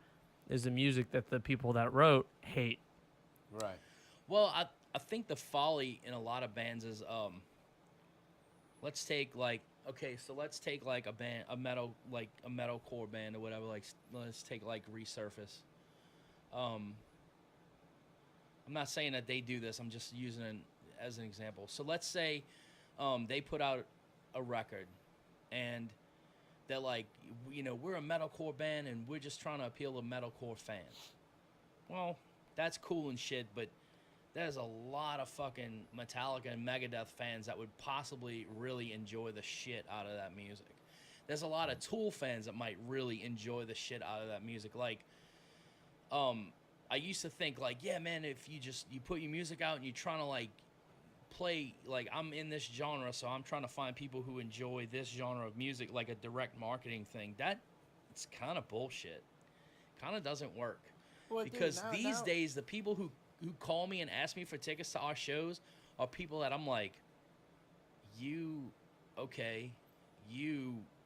is the music that the people that wrote hate. Right. Well, I think the folly in a lot of bands is, let's take, like, okay, so let's take, like, a metalcore band or whatever. Like, let's take, like, Resurface. I'm not saying that they do this. I'm just using it as an example. So let's say they put out a record, and they're like, we're a metalcore band, and we're just trying to appeal to metalcore fans. Well, that's cool and shit, but there's a lot of fucking Metallica and Megadeth fans that would possibly really enjoy the shit out of that music. There's a lot of Tool fans that might really enjoy the shit out of that music. Like, I used to think, like, yeah, man, if you put your music out and you're trying to, like, play, like, I'm in this genre, so I'm trying to find people who enjoy this genre of music, like a direct marketing thing. It's kind of bullshit. Kind of doesn't work. Well, Because dude, these days, the people who call me and ask me for tickets to our shows are people that I'm like, you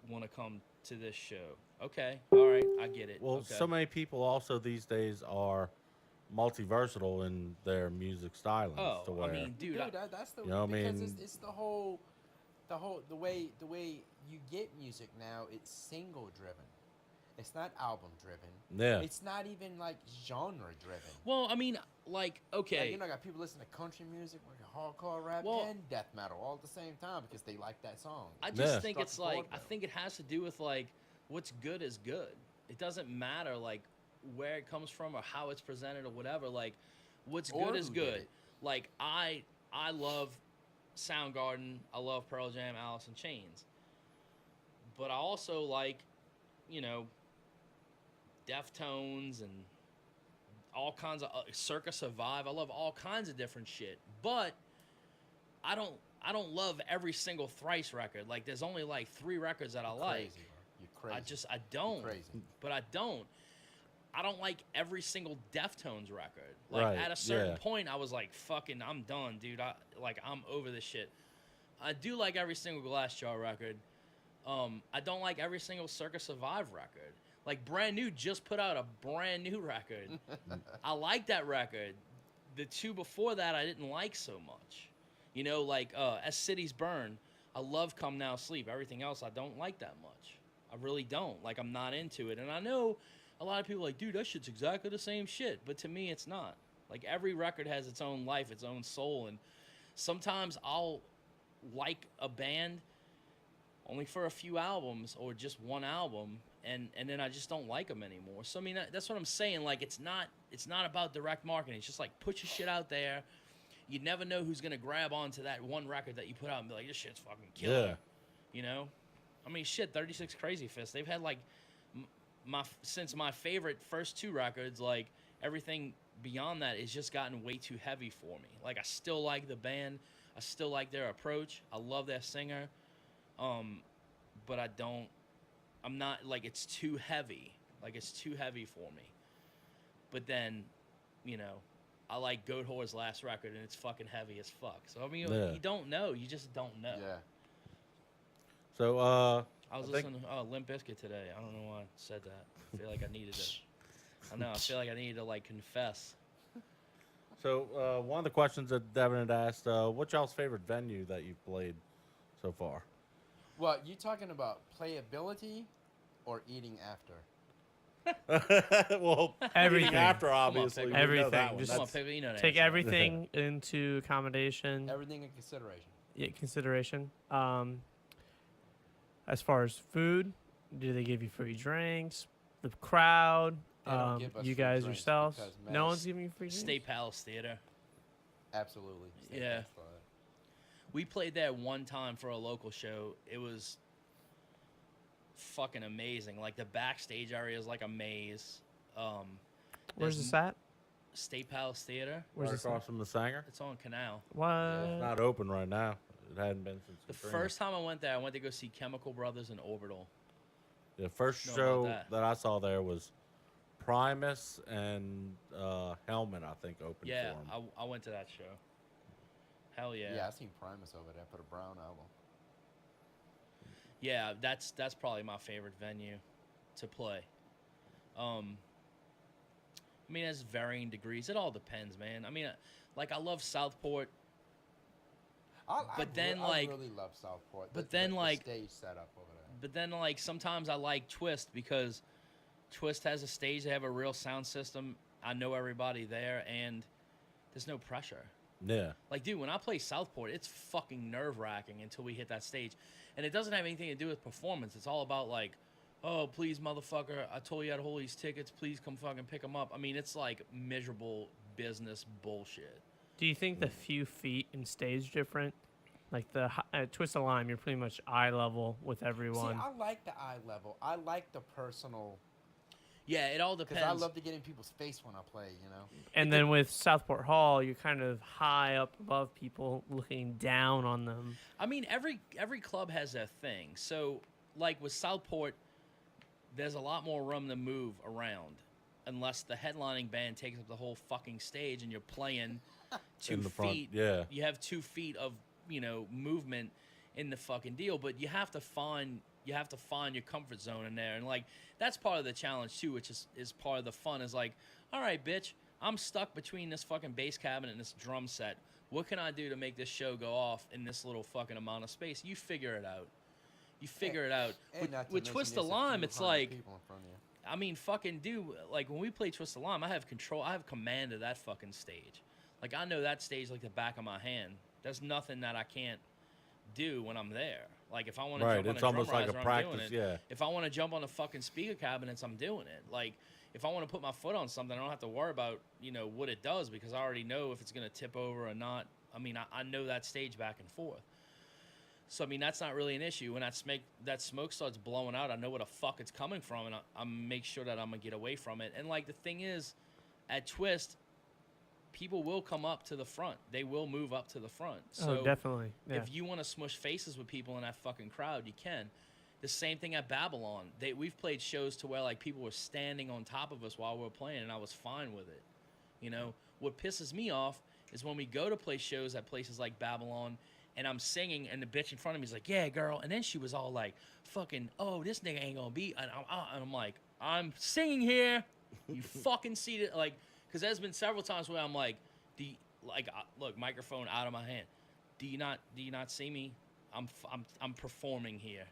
want to come to this show. Okay, all right, I get it. Well, okay. so many people also these days are multi-versatile in their music stylings. Oh, to where, I mean, dude, that's the You know what I because mean? it's the way you get music now. It's single driven. It's not album driven. yeah, It's not even like genre driven. well, I mean, like, okay. Like, got people listening to country music, like hardcore rap, Well- and death metal all at the same time because they like that song. I just Yeah. think Struck it's a chord like, I with it. think it has to do with, like, what's good is good. It doesn't matter, like, where it comes from or how it's presented or whatever. Like, what's Or good is who did good. it. Like, I love Soundgarden. I love Pearl Jam, Alice in Chains. But I also like, Deftones and all kinds of Circa Survive. I love all kinds of different shit. But I don't love every single Thrice record. Like, there's only like 3 records that I like. Crazy, bro. You're crazy. I don't. You're crazy. But I don't like every single Deftones record. Like, Right, at a certain yeah. point, I was like, fucking, I'm done, dude. I'm over this shit. I do like every single Glassjaw record. I don't like every single Circa Survive record. Like, Brand New just put out a brand new record. I like that record. The 2 before that, I didn't like so much. Like, As Cities Burn, I love Come Now Sleep. Everything else, I don't like that much. I really don't. Like, I'm not into it. And I know a lot of people are like, dude, that shit's exactly the same shit. But to me, it's not. Like, every record has its own life, its own soul. And sometimes I'll like a band only for a few albums or just one album, and then I just don't like them anymore. So, I mean, that's what I'm saying. Like, it's not about direct marketing. It's just like, put your shit out there. You never know who's going to grab onto that one record that you put out and be like, this shit's fucking killer. Yeah. I mean, shit, 36 Crazy Fists. They've had, like, since my favorite first 2 records, like, everything beyond that has just gotten way too heavy for me. Like, I still like the band. I still like their approach. I love their singer. But I'm not, like, it's too heavy. Like, it's too heavy for me. But then, I like Goat Whore's last record, and it's fucking heavy as fuck. So, I mean, Yeah. you don't know. You just don't know. Yeah. So, I was listening to Limp Bizkit today. I don't know why I said that. I feel like I needed to. I know. I feel like I needed to, like, confess. So, one of the questions that Devin had asked, what's y'all's favorite venue that you've played so far? Well, you talking about playability or eating after? Well, Everything. eating after, Come on, obviously. pick we know Everything. that one. Just Come on, That's- Pippa, you know that Take answer. everything into accommodation. Everything in consideration. Consideration. As far as food, do they give you free drinks? The crowd, They don't give us you free guys drinks yourselves. because, man, No one's giving you free drinks. State Palace Theater. Absolutely. Yeah. That's fine. We played there one time for a local show. It was fucking amazing. Like, the backstage area is like a maze. Where's there's this at? State Palace Theater. Where's right this across at? from the Sanger. It's on Canal. What? It's not open right now. It hadn't been since The Katrina. first time I went there, I went to go see Chemical Brothers and Orbital. The first know show about that. that I saw there was Primus and Helmet, I think, opened Yeah, for him. I went to that show. Hell yeah. Yeah, I seen Primus over there for the Brown album. Yeah, that's probably my favorite venue to play. I mean, there's varying degrees. It all depends, man. I mean, like, I love Southport. But then, I like- really love Southport. but then, like- the stage setup over there. But then, like, sometimes I like Twist because Twist has a stage. They have a real sound system. I know everybody there, and there's no pressure. Yeah. Like, dude, when I play Southport, it's fucking nerve-wracking until we hit that stage. And it doesn't have anything to do with performance. It's all about, like, oh, please, motherfucker, I told you I'd hold these tickets. Please come fucking pick them up. I mean, it's, like, miserable business bullshit. Do you think the few feet in stage different? Like the Twist of Lime, you're pretty much eye level with everyone. See, I like the eye level. I like the personal. Yeah, it all depends. Because I love to get in people's face when I play, you know? And then with Southport Hall, you're kind of high up above people, looking down on them. I mean, every club has their thing. So, like with Southport, there's a lot more room to move around, unless the headlining band takes up the whole fucking stage and you're playing 2 In the front, feet. yeah. You have 2 feet of movement in the fucking deal, but you have to find your comfort zone in there, and like that's part of the challenge too, which is part of the fun. Is like, all right, bitch, I'm stuck between this fucking bass cabinet and this drum set. What can I do to make this show go off in this little fucking amount of space? You figure it out. With Twist of Lime, it's like, I mean, fucking dude, like when we play Twist of Lime, I have command of that fucking stage. Like I know that stage like the back of my hand. There's nothing that I can't do when I'm there. Like if I want to jump on a drum almost like a riser, I'm practice, doing it. yeah. If I want to jump on the fucking speaker cabinets, I'm doing it. Like if I want to put my foot on something, I don't have to worry about what it does because I already know if it's gonna tip over or not. I mean, I know that stage back and forth. So I mean, that's not really an issue. When that smoke starts blowing out, I know where the fuck it's coming from, and I make sure that I'm gonna get away from it. And like the thing is, at Twist, people will come up to the front. They will move up to the front. So definitely. Yeah. if you want to smush faces with people in that fucking crowd, you can. The same thing at Babylon. We've played shows to where like people were standing on top of us while we were playing, and I was fine with it. What pisses me off is when we go to play shows at places like Babylon, and I'm singing, and the bitch in front of me is like, "Yeah, girl," and then she was all like, "Fucking, oh, this nigga ain't gonna be," and I'm like, "I'm singing here. You fucking see it, like." Because there's been several times where I'm like, look, microphone out of my hand. Do you not see me? I'm performing here,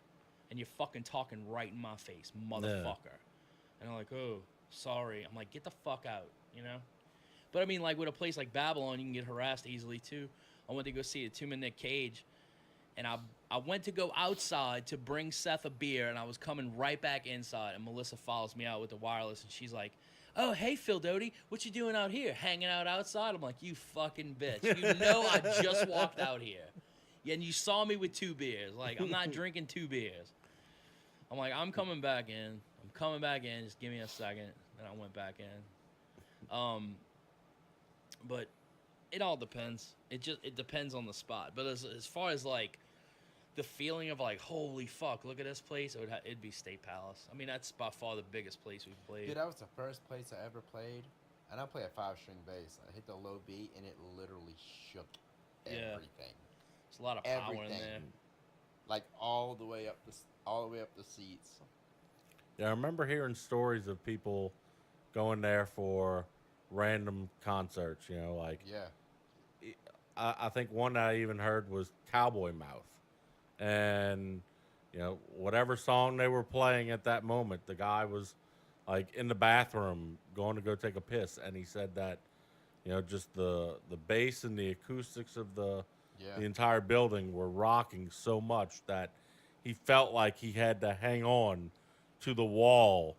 and you're fucking talking right in my face, motherfucker. Yeah. And I'm like, oh, sorry. I'm like, get the fuck out, But I mean, like with a place like Babylon, you can get harassed easily too. I went to go see a 2-minute Nick Cage, and I went to go outside to bring Seth a beer, and I was coming right back inside, and Melissa follows me out with the wireless, and she's like, "Oh, hey, Phil Doty, what you doing out here? Hanging out outside?" I'm like, you fucking bitch. You know I just walked out here. Yeah, and you saw me with 2 beers. Like, I'm not drinking 2 beers. I'm like, I'm coming back in. Just give me a second. And I went back in. But it all depends. It depends on the spot. But as far as, like, the feeling of like, holy fuck, look at this place, it'd be State Palace. I mean, that's by far the biggest place we've played. Dude, that was the first place I ever played, and I play a 5-string bass. I hit the low B, and it literally shook everything. There's a lot of power in there. Like all the way up the seats. Yeah, I remember hearing stories of people going there for random concerts. Like Yeah. I think one that I even heard was Cowboy Mouth. And, whatever song they were playing at that moment, the guy was, like, in the bathroom going to go take a piss. And he said that, just the bass and the acoustics of the entire building were rocking so much that he felt like he had to hang on to the wall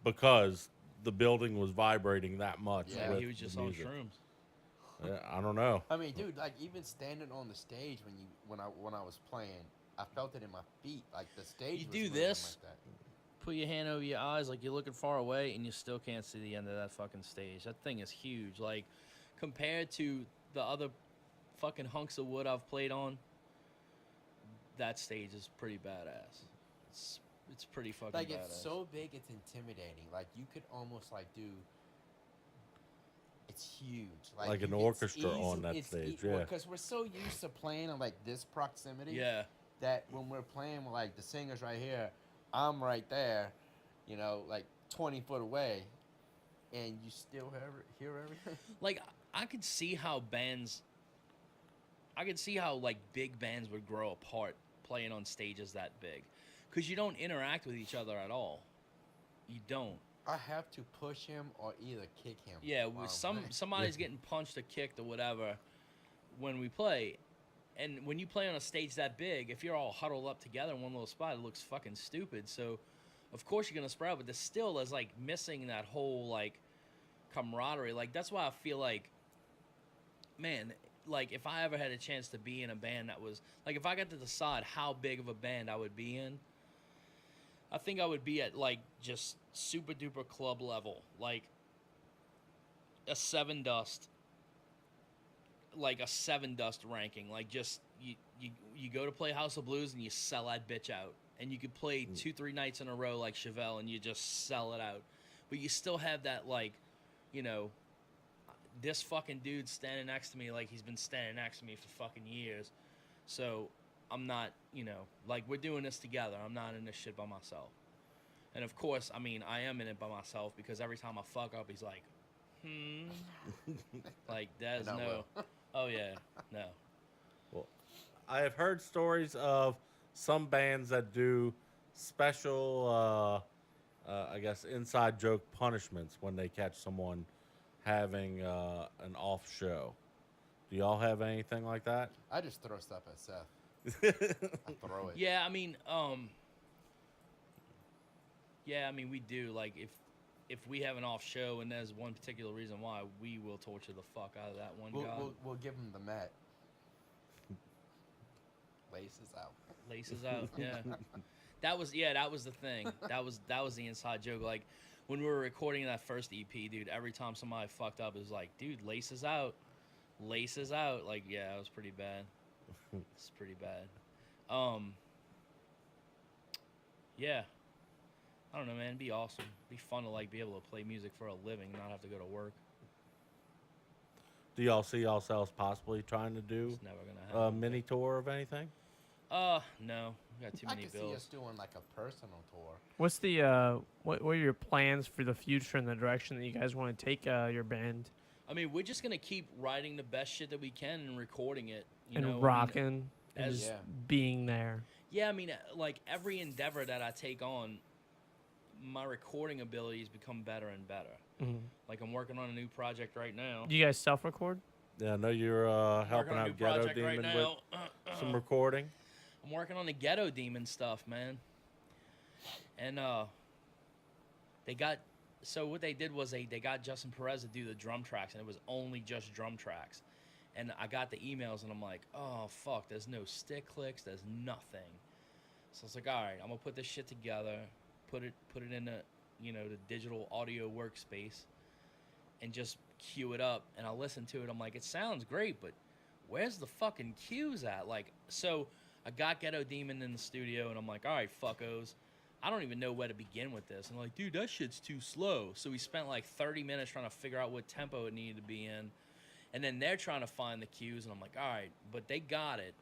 because the building was vibrating that much. Yeah, he was just on shrooms. Yeah, I don't know. I mean, dude, like even standing on the stage when I was playing, I felt it in my feet. Like the stage. You was do moving this, like that. Put your hand over your eyes like you're looking far away, and you still can't see the end of that fucking stage. That thing is huge. Like compared to the other fucking hunks of wood I've played on, that stage is pretty badass. It's pretty fucking like badass. It's so big, it's intimidating. Like you could almost like do. It's huge, like an orchestra on that stage. Yeah, because we're so used to playing in like this proximity. Yeah. That when we're playing with like the singer's right here, I'm right there, like 20 foot away, and you still hear everything. Like I could see how like big bands would grow apart playing on stages that big, because you don't interact with each other at all. You don't. I have to push him or either kick him. Yeah, while with I'm playing. somebody's getting punched or kicked or whatever when we play. And when you play on a stage that big, if you're all huddled up together in one little spot, it looks fucking stupid. So, of course you're gonna spread out, but there's like missing that whole like camaraderie. Like that's why I feel like, man, like if I ever had a chance to be in a band that was like, if I got to decide how big of a band I would be in, I think I would be at like just super duper club level, like a Seven Dust, like a Seven Dust ranking. Like just you go to play House of Blues and you sell that bitch out, and you could play 2-3 nights in a row like Chevelle and you just sell it out, but you still have that like, you know, this fucking dude standing next to me like he's been standing next to me for fucking years. So I'm not, you know, like we're doing this together. I'm not in this shit by myself. And of course, I mean, I am in it by myself because every time I fuck up, he's like, like there's Not no, oh yeah, no. Well, I have heard stories of some bands that do special, I guess, inside joke punishments when they catch someone having an off show. Do y'all have anything like that? I just throw stuff at Seth. I throw it. Yeah, I mean, we do. Like, if we have an off show and there's one particular reason why, we will torture the fuck out of that one guy. We'll give him the mat. Laces out. Laces out, yeah. That was the thing. That was the inside joke. Like, when we were recording that first EP, dude, every time somebody fucked up, it was like, dude, laces out. Laces out. Like, yeah, it was pretty bad. It's pretty bad. Yeah. I don't know, man. It'd be awesome. It'd be fun to like be able to play music for a living and not have to go to work. Do y'all see yourselves possibly trying to do It's never gonna a happen. mini tour of anything? No. We got too I many can see bills. us doing like a personal tour. What's the what are your plans for the future and the direction that you guys want to take your band I mean, we're just gonna keep writing the best shit that we can and recording it. You and know, I mean, rocking and as- just Yeah. being there? yeah, I mean, like every endeavor that I take on, my recording abilities become better and better. Mm-hmm. Like I'm working on a new project right now. Do you guys self-record? Yeah, I know you're helping Working on a new out Ghetto project Demon right with now. some recording. I'm working on the Ghetto Demon stuff, man. And so what they did was they got Justin Perez to do the drum tracks, and it was only just drum tracks. And I got the emails, and I'm like, oh fuck, there's no stick clicks, there's nothing. So I was like, all right, I'm gonna put this shit together, put it in the the digital audio workspace, and just cue it up. And I listen to it. I'm like, it sounds great, but where's the fucking cues at? Like, so I got Ghetto Demon in the studio, and I'm like, all right, fuckos, I don't even know where to begin with this. And I'm like, dude, that shit's too slow. So we spent like 30 minutes trying to figure out what tempo it needed to be in. And then they're trying to find the cues, and I'm like, all right, but they got it.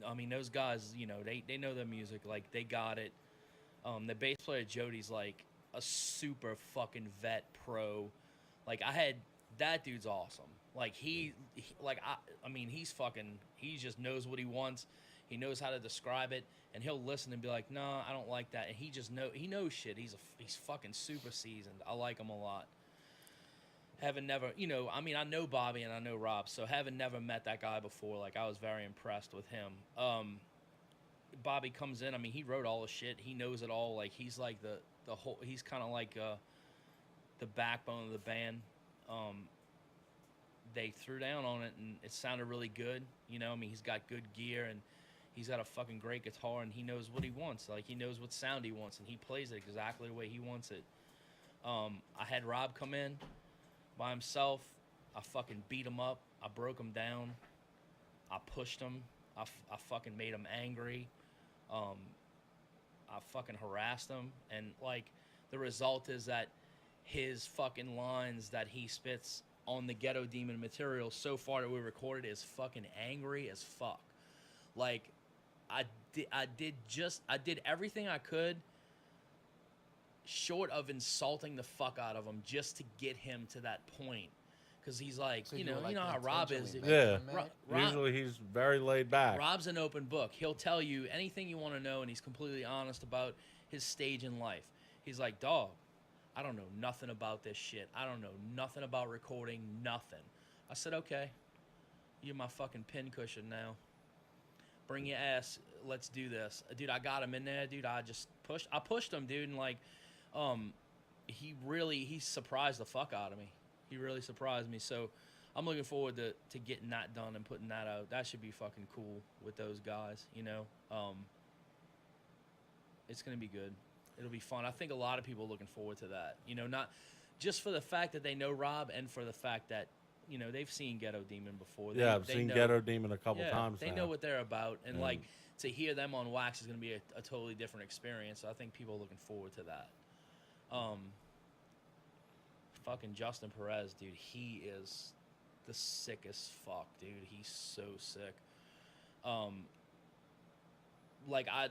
I mean, those guys, they know their music. Like, they got it. The bass player, Jody's, like, a super fucking vet pro. Like, that dude's awesome. Like, he just knows what he wants. He knows how to describe it, and he'll listen and be like, no, I don't like that. And he knows shit. He's fucking super seasoned. I like him a lot. Having never, I know Bobby and I know Rob, so having never met that guy before, like, I was very impressed with him. Bobby comes in, I mean, he wrote all the shit. He knows it all. Like, he's like the whole, he's kind of like the backbone of the band. They threw down on it, and it sounded really good. He's got good gear, and he's got a fucking great guitar, and he knows what he wants. Like, he knows what sound he wants, and he plays it exactly the way he wants it. I had Rob come in by himself. I fucking beat him up. I broke him down. I pushed him. I fucking made him angry. I fucking harassed him. And, like, the result is that his fucking lines that he spits on the Ghetto Demon material so far that we recorded is fucking angry as fuck. Like, I did everything I could short of insulting the fuck out of him just to get him to that point. Because he's like, So you you know were, like, how Rob is. intentionally Yeah. making him mad? Rob, Usually he's very laid back. Rob's an open book. He'll tell you anything you want to know, and he's completely honest about his stage in life. He's like, dog, I don't know nothing about this shit. I don't know nothing about recording, nothing. I said, okay, you're my fucking pincushion now. Bring your ass. Let's do this. Dude, I got him in there, dude. I pushed him, dude, and like, he surprised the fuck out of me. He really surprised me. So I'm looking forward to getting that done and putting that out. That should be fucking cool with those guys, you know. It's going to be good. It'll be fun. I think a lot of people are looking forward to that. You know, not just for the fact that they know Rob and for the fact that, you know, they've seen Ghetto Demon before. I've seen Ghetto Demon a couple times They now. know what they're about. And, like, to hear them on wax is going to be a totally different experience. So I think people are looking forward to that. Fucking Justin Perez, dude, he is the sickest fuck, dude. He's so sick. Like, I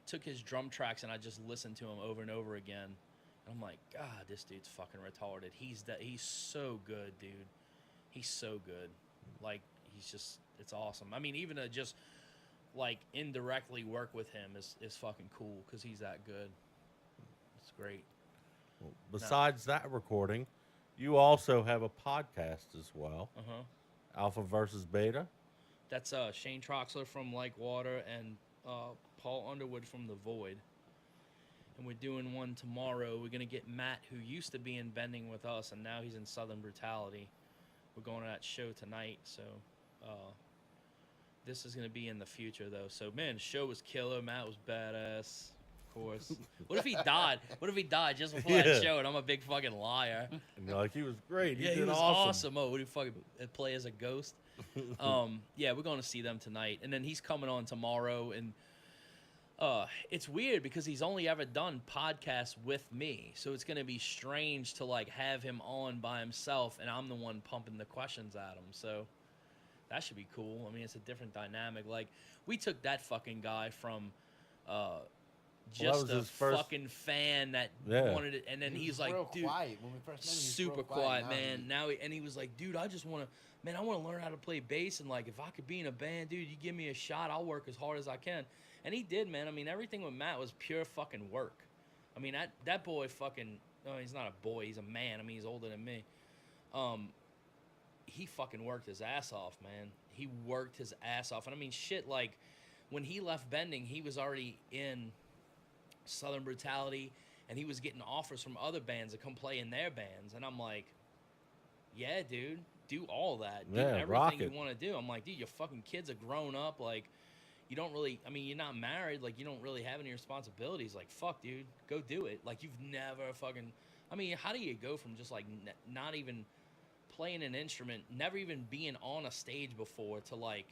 took his drum tracks and I just listened to him over and over again. And I'm like, God, this dude's fucking retarded. He's so good, dude. He's so good. Like, it's awesome. I mean, even to just, like, indirectly work with him is fucking cool because he's that good. It's great. Well, besides that recording, you also have a podcast as well. Uh-huh. Alpha versus Beta. That's Shane Troxler from Like Water and Paul Underwood from The Void. And we're doing one tomorrow. We're going to get Matt, who used to be in Bending with us, and now he's in Southern Brutality. We're going to that show tonight, so this is going to be in the future, though. So, man, the show was killer. Matt was badass, of course. What if he died? What if he died just before that show, and I'm a big fucking liar? And you're like, he was great. He Yeah, did he was awesome. Oh, would he fucking play as a ghost? Yeah, we're going to see them tonight. And then he's coming on tomorrow, and it's weird because he's only ever done podcasts with me. So it's going to be strange to, like, have him on by himself, and I'm the one pumping the questions at him. So that should be cool. I mean, it's a different dynamic. Like, we took that fucking guy from just a fucking fan that wanted it, and then he's like, real dude, quiet. When we first met him, he was super real quiet, Now man. Now he was like, dude, I just want to, man, I want to learn how to play bass, and like, if I could be in a band, dude, you give me a shot, I'll work as hard as I can. And he did, man. I mean, everything with Matt was pure fucking work. I mean, that boy fucking, no, he's not a boy, he's a man. I mean, he's older than me. He fucking worked his ass off, man. He worked his ass off. And I mean, shit, like, when he left Bending, he was already in Southern Brutality, and he was getting offers from other bands to come play in their bands. And I'm like, yeah, dude, do all that. Do everything you want to do. I'm like, dude, your fucking kids are grown up. Like, you don't really, I mean, you're not married. Like, you don't really have any responsibilities. Like, fuck, dude, go do it. Like, you've never fucking, I mean, how do you go from just, like, not even playing an instrument, never even being on a stage before to, like,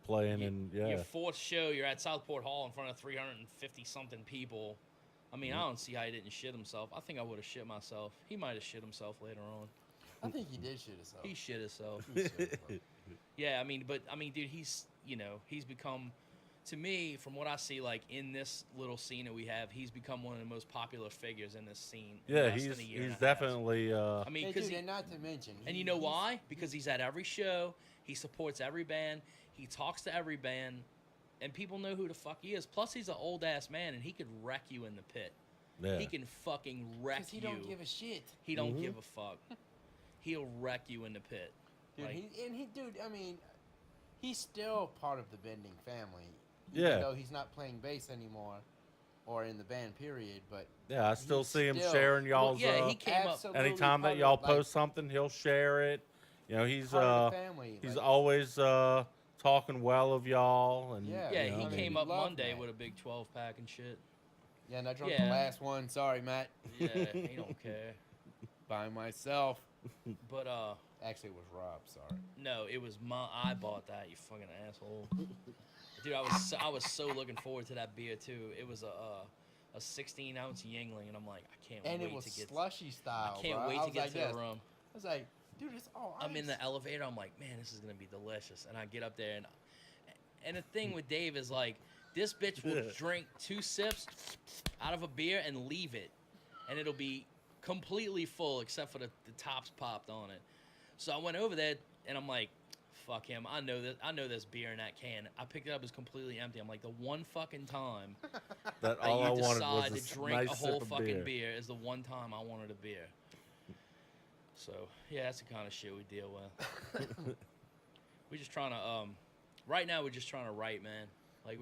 playing your fourth show, you're at Southport Hall in front of 350-something people. I mean, I don't see how he didn't shit himself. I think I would have shit myself. He might have shit himself later on. I think he did shit himself. He shit himself. He shit himself. Yeah, I mean, dude, he's, you know, he's become, to me, from what I see, like, in this little scene that we have, he's become one of the most popular figures in this scene. Yeah, he's definitely. I mean, because not to mention, and you know why? Because he's at every show. He supports every band. He talks to every band, and people know who the fuck he is. Plus, he's an old ass man, and he could wreck you in the pit. Yeah. He can fucking wreck you. He don't give a shit. He don't give a fuck. He'll wreck you in the pit. Dude, like, dude, I mean, he's still part of the Bending family. Yeah. Even though he's not playing bass anymore, or in the band, period. But yeah, I still see him sharing y'all's. Well, yeah, he came up. Anytime that y'all post something, he'll share it. You know, he's part of the family. he's always talking well of y'all. And yeah, you know, he came up Monday with a big 12-pack and shit. Yeah, and I drunk the last one. Sorry, Matt. Yeah, he don't care. By myself. But actually, it was Rob. Sorry. No, it was I bought that. You fucking asshole. Dude, I was so looking forward to that beer too. It was a 16-ounce Yingling, and I'm like, I can't and wait it was to get slushy style. I can't wait to get to the room. I was like, dude, it's all ice. I'm in the elevator. I'm like, man, this is gonna be delicious. And I get up there, and the thing with Dave is like, this bitch will drink 2 sips out of a beer and leave it, and it'll be completely full except for the tops popped on it. So I went over there, and I'm like, fuck him. I know that. I know this beer in that can. I picked it up, it's completely empty. I'm like, the one fucking time That that all I you wanted decide was to a drink nice a whole sip of fucking beer. beer is the one time I wanted a beer. So yeah, that's the kind of shit we deal with. We're just trying to right now we're just trying to write, man. Like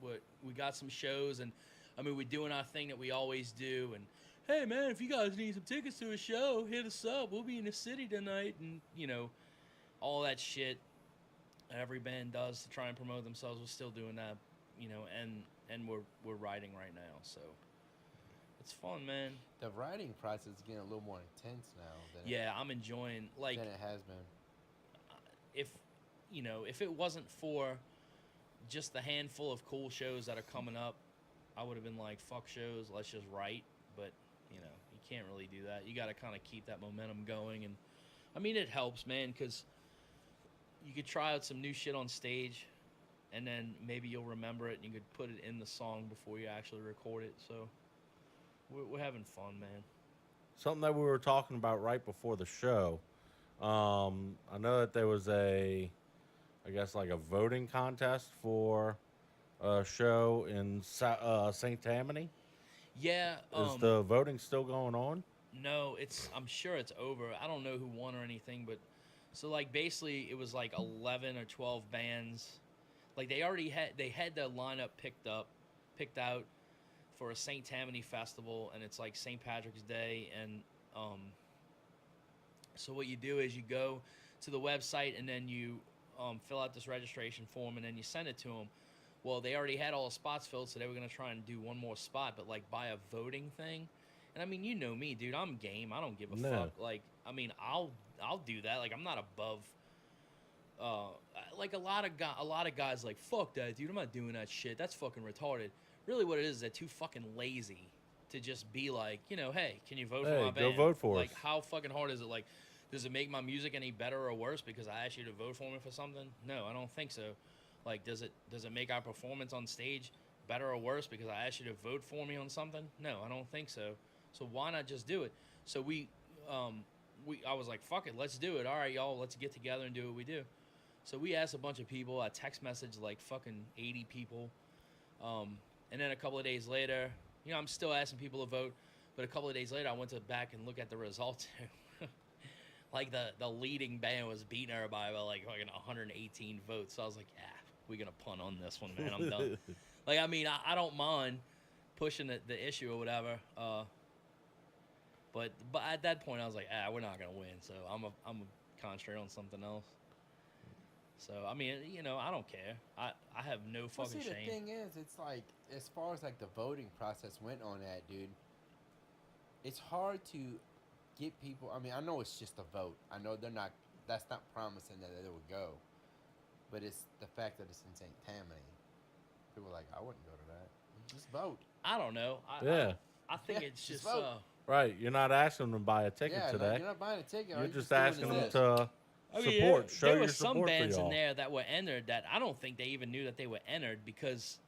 we got some shows, and I mean, we're doing our thing that we always do. And hey, man, if you guys need some tickets to a show, hit us up. We'll be in the city tonight, and all that shit every band does to try and promote themselves. We're still doing that, and we're writing right now, so it's fun, man. The writing process is getting a little more intense now than Yeah, I'm enjoying like than it has been. if it wasn't for just the handful of cool shows that are coming up, I would have been like, fuck shows, let's just write. But you can't really do that. You got to kind of keep that momentum going, and I mean, it helps, man, because you could try out some new shit on stage, and then maybe you'll remember it, and you could put it in the song before you actually record it. So we're having fun, man. Something that we were talking about right before the show. I know that there was I guess like a voting contest for a show in St. Tammany. Yeah. Is the voting still going on? No, I'm sure it's over. I don't know who won or anything, but so like basically it was like 11 or 12 bands. Like they had the lineup picked out for a St. Tammany festival, and it's like St. Patrick's Day, and so what you do is you go to the website, and then you fill out this registration form, and then you send it to them. Well, they already had all the spots filled, so they were going to try and do one more spot, but like by a voting thing. And I mean, you know me, dude, I'm game. I don't give a fuck. Like, I mean, I'll do that. Like, I'm not above like a lot of guys like, fuck that, dude. I'm not doing that shit. That's fucking retarded. Really what it is they're too fucking lazy to just be like, hey, can you vote for my band? Go vote for like, us. how fucking hard is it? Like, does it make my music any better or worse because I asked you to vote for me for something? No, I don't think so. Like, does it make our performance on stage better or worse because I asked you to vote for me on something? No, I don't think so. So why not just do it? So I was like, fuck it, let's do it. All right, y'all, let's get together and do what we do. So we asked a bunch of people. I text messaged like fucking 80 people. And then a couple of days later, I'm still asking people to vote. But a couple of days later, I went back and look at the results. Like the leading band was beating everybody by like fucking 118 votes. So I was like, we're going to punt on this one, man. I'm done. Like, I mean, I don't mind pushing the issue or whatever. But at that point, I was like, we're not going to win. So I'm going to concentrate on something else. So, I mean, I don't care. I have no fucking shame. The thing is, it's like, as far as like the voting process went on that, dude, it's hard to get people. I mean, I know it's just a vote. I know that's not promising that they would go. But it's the fact that it's in St. Tammany. People are like, I wouldn't go to that. Just vote. I don't know. I think it's just right. You're not asking them to buy a ticket to that. You're not buying a ticket. You're just asking them to support. Show there your were some support bands for y'all. in there that were entered that I don't think they even knew that they were entered, because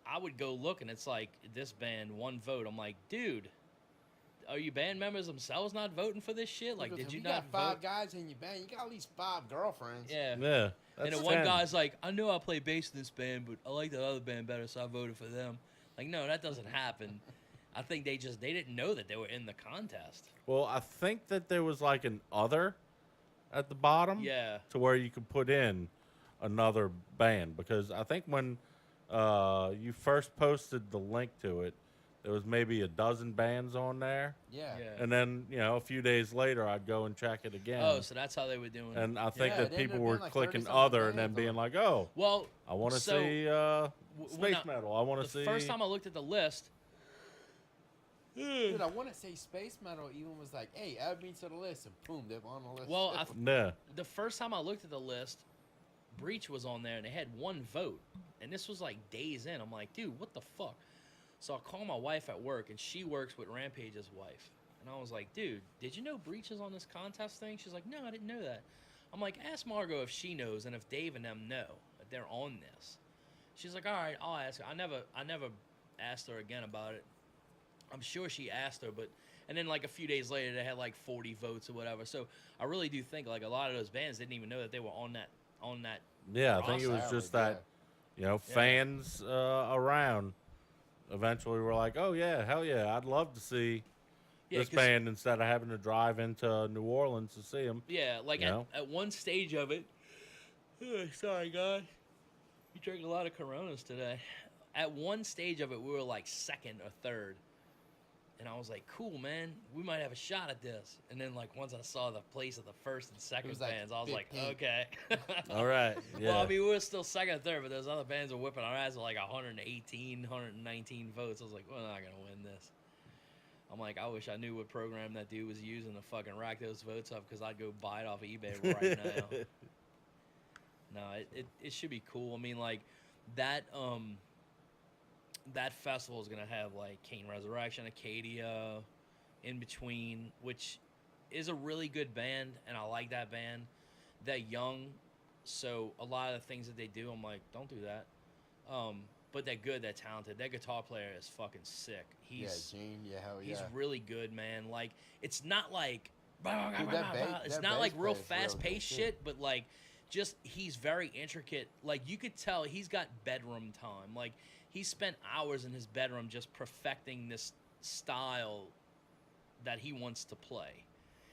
I would go look and it's like, this band, one vote. I'm like, dude, are you band members themselves not voting for this shit? Like, did you not got 5 vote? guys in your band. You got at least 5 girlfriends. Yeah. Yeah. And That's the one 10. guy's like, I know I play bass in this band, but I like the other band better, so I voted for them. Like, no, that doesn't happen. I think they didn't know that they were in the contest. Well, I think that there was like an other at the bottom. Yeah. To where you could put in another band, because I think when you first posted the link to it, there was maybe a dozen bands on there. Yeah. And then, a few days later, I'd go and check it again. Oh, so that's how they were doing it. And I think Yeah, that it people ended up were being like clicking 30-something other and then bands being on like, oh, Well, I want to so see when space metal. I want to see. the first time I looked at the list, Dude, I want to say Space Metal even was like, hey, add me to the list. And boom, they're on the list. well, Nah. the first time I looked at the list, Breach was on there and they had 1 vote. And this was like days in. I'm like, dude, what the fuck? So I call my wife at work, and she works with Rampage's wife. And I was like, dude, did you know Breach is on this contest thing? She's like, no, I didn't know that. I'm like, ask Margot if she knows and if Dave and them know that they're on this. She's like, all right, I'll ask her. I never asked her again about it. I'm sure she asked her, and then like a few days later, they had like 40 votes or whatever. So I really do think like a lot of those bands didn't even know that they were on on that. Yeah, I think it was Salad, just that, fans around eventually were like, oh, yeah, hell yeah, I'd love to see Yeah, this 'cause- band instead of having to drive into New Orleans to see them. Yeah, like You know? at one stage of it. Sorry, God. You drank a lot of Coronas today. At one stage of it, we were like second or third. And I was like, cool, man. We might have a shot at this. And then, like, once I saw the place of the first and second was like bands, I was like, 15. okay. All right. Yeah. Well, I mean, we were still second or third, but those other bands were whipping our ass with like 118, 119 votes. I was like, we're not going to win this. I'm like, I wish I knew what program that dude was using to fucking rack those votes up because I'd go buy it off of eBay right now. No, it should be cool. I mean, like, that that festival is gonna have like Kane Resurrection, Acadia, In Between, which is a really good band, and I like that band. They're young, so a lot of the things that they do, I'm like, don't do that. But they're good, they're talented. Their guitar player is fucking sick. He's Gene, hell yeah. he's really good, man. Like, it's not like it's that not bass like real player is real fast good, paced too. shit, but like just he's very intricate. Like, you could tell he's got bedroom time. Like, he spent hours in his bedroom just perfecting this style that he wants to play.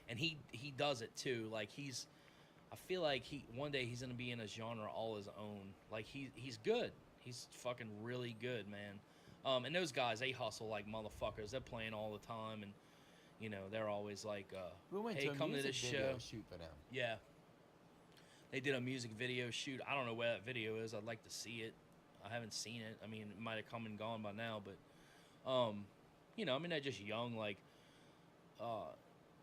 And he does it too. Like, I feel like one day he's gonna be in a genre all his own. Like, he's good. He's fucking really good, man. And those guys, they hustle like motherfuckers. They're playing all the time, and they're always like, We went hey, to a come to music this video show. shoot for them. Yeah. They did a music video shoot. I don't know where that video is. I'd like to see it. I haven't seen it. I mean, it might have come and gone by now, but I mean, they're just young. Like,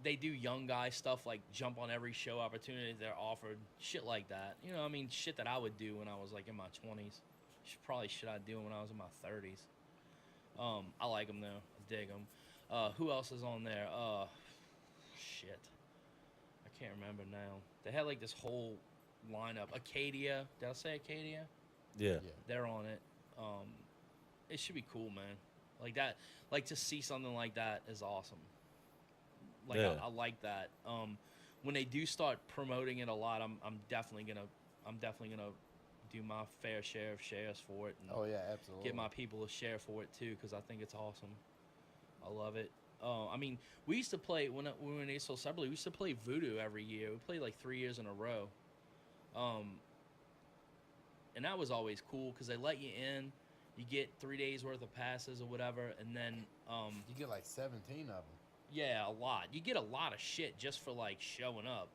they do young guy stuff, like jump on every show opportunity they're offered, shit like that. I mean, shit that I would do when I was like in my 20s. Probably shit I'd do when I was in my 30s. I like them though. I dig them. Who else is on there? Shit. I can't remember now. They had like this whole lineup. Acadia. Did I say Acadia? Yeah. They're on it. It should be cool, man. Like that. Like, to see something like that is awesome. Like, Yeah. I like that. When they do start promoting it a lot, I'm definitely gonna do my fair share of shares for it. And Oh yeah, absolutely. get my people to share for it too, because I think it's awesome. I love it. I mean, we used to play when we were in Ace Assembly. We used to play Voodoo every year. We played like 3 years in a row. And that was always cool because they let you in. You get 3 days worth of passes or whatever, and then You get like 17 of them. yeah, a lot. You get a lot of shit just for like showing up.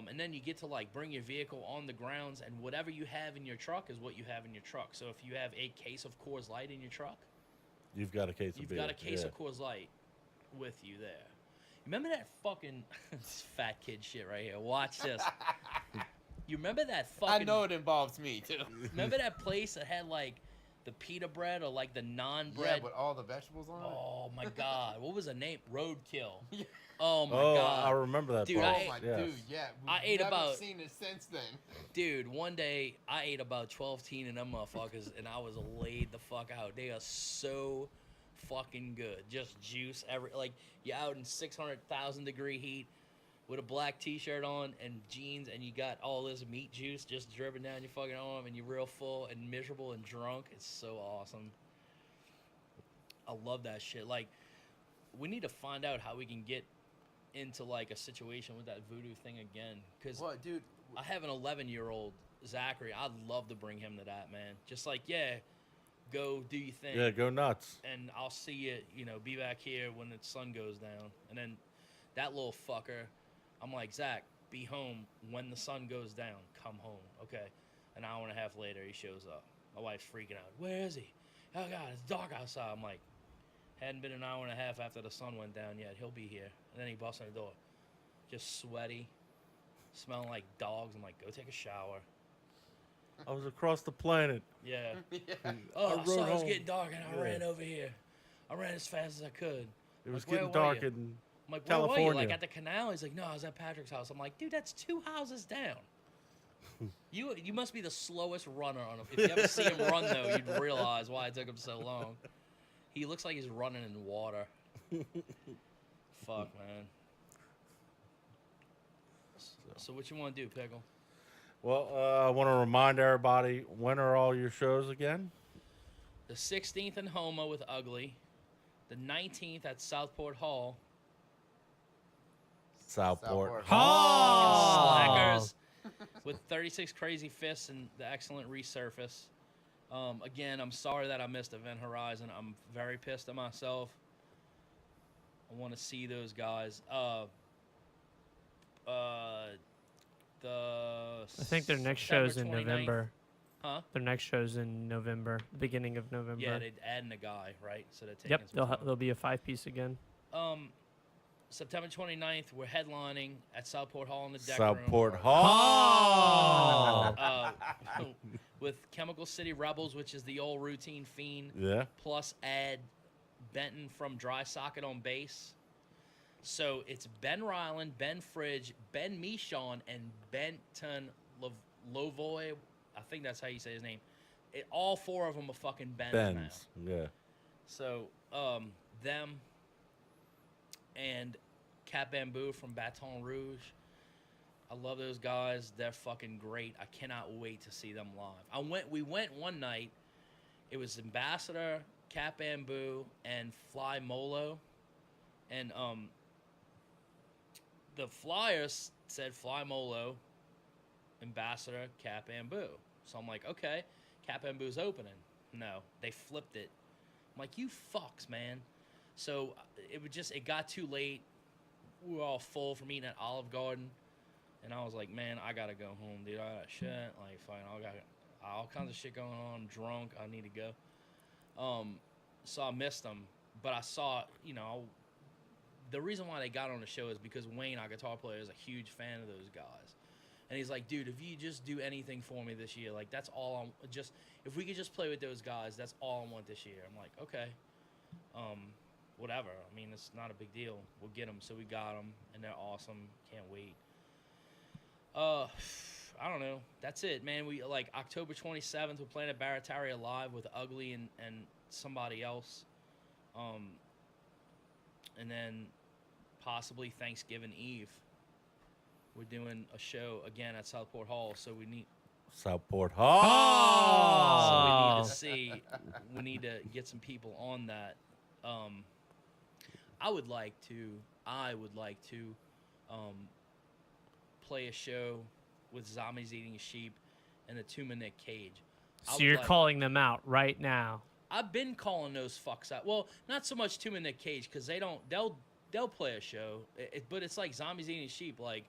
And then you get to like bring your vehicle on the grounds, and whatever you have in your truck is what you have in your truck. So if you have a case of Coors Light in your truck, You've got a case of you've beer. got a case yeah. of Coors Light with you there. Remember that fucking this fat kid shit right here? Watch this. You remember that fucking? I know it involves me too. Remember that place that had like the pita bread or like the non Yeah, bread? with all the vegetables on it. Oh my god, what was the name? Roadkill. Yeah. Oh my Oh, god. I remember that Dude, part. Oh my Yes. dude, yeah. We've I ate never about- seen it since then. Dude, one day I ate about 12 teen of them motherfuckers and I was laid the fuck out. They are so fucking good. Just juice like you're out in 600,000 degree heat with a black t-shirt on and jeans, and you got all this meat juice just dripping down your fucking arm, and you're real full and miserable and drunk. It's so awesome. I love that shit. Like, we need to find out how we can get into like a situation with that voodoo thing again, because What, dude? I have an 11-year-old Zachary. I'd love to bring him to that, man. Just like, yeah, go do your thing. Yeah, go nuts. And I'll see you, be back here when the sun goes down. And then that little fucker, I'm like, Zach, be home when the sun goes down. Come home. Okay. An hour and a half later, he shows up. My wife's freaking out. Where is he? Oh, God, it's dark outside. I'm like, hadn't been an hour and a half after the sun went down yet. He'll be here. And then he busts in the door. Just sweaty, smelling like dogs. I'm like, go take a shower. I was across the planet. Yeah. Yeah. Oh, I rode saw it was home. getting dark, and I Yeah. ran over here. I ran as fast as I could. It was Like, where getting were dark you? in I'm like, where were you? Like, California. at the canal? He's like, no, I was at Patrick's house. I'm like, dude, that's 2 houses down. You must be the slowest runner on him. If you ever see him run, though, you'd realize why it took him so long. He looks like he's running in water. Fuck, man. So what you want to do, Pickle? Well, I want to remind everybody, when are all your shows again? The 16th in Homa with Ugly. The 19th at Southport Hall. Southport Hall. Slackers with 36 Crazy Fists and the excellent Resurface. Again, I'm sorry that I missed Event Horizon. I'm very pissed at myself. I want to see those guys. I think their next September show's in 29th. November. Huh? Their next show's in November, the beginning of November. Yeah, they're adding a guy, right? So they're taking Yep, some time. there'll be a 5-piece again. September 29th, we're headlining at Southport Hall in the deck Southport room. Hall. With Chemical City Rebels, which is the old Routine Fiend. Yeah. Plus add Benton from Dry Socket on bass. So it's Ben Ryland, Ben Fridge, Ben Michon, and Benton Lovoy. I think that's how you say his name. All four of them are fucking Bens now. Yeah. So them and Cat Bamboo from Baton Rouge. I love those guys. They're fucking great. I cannot wait to see them live. We went one night. It was Ambassador, Cat Bamboo, and Fly Molo. And the flyers said Fly Molo, Ambassador, Cat Bamboo. So I'm like, okay, Cat Bamboo's opening. No, they flipped it. I'm like, you fucks, man. So it got too late. We were all full from eating at Olive Garden. And I was like, man, I got to go home, dude. I got shit. Like, fine, I got all kinds of shit going on. I'm drunk. I need to go. So I missed them. But I saw, the reason why they got on the show is because Wayne, our guitar player, is a huge fan of those guys. And he's like, dude, if you just do anything for me this year, like, that's all if we could just play with those guys, that's all I want this year. I'm like, okay. Whatever. I mean, it's not a big deal. We'll get them. So we got them, and they're awesome. Can't wait. I don't know. That's it, man. We October 27th. We're playing at Barataria Live with Ugly and somebody else. And then possibly Thanksgiving Eve, we're doing a show again at Southport Hall. So we need Southport Hall. So we need to get some people on that. I would like to play a show with Zombies Eating Sheep and the Two-Man Nick Cage. So you're calling them out right now. I've been calling those fucks out. Well, not so much Two-Man Nick Cage because they'll play a show, but it's like Zombies Eating Sheep. Like,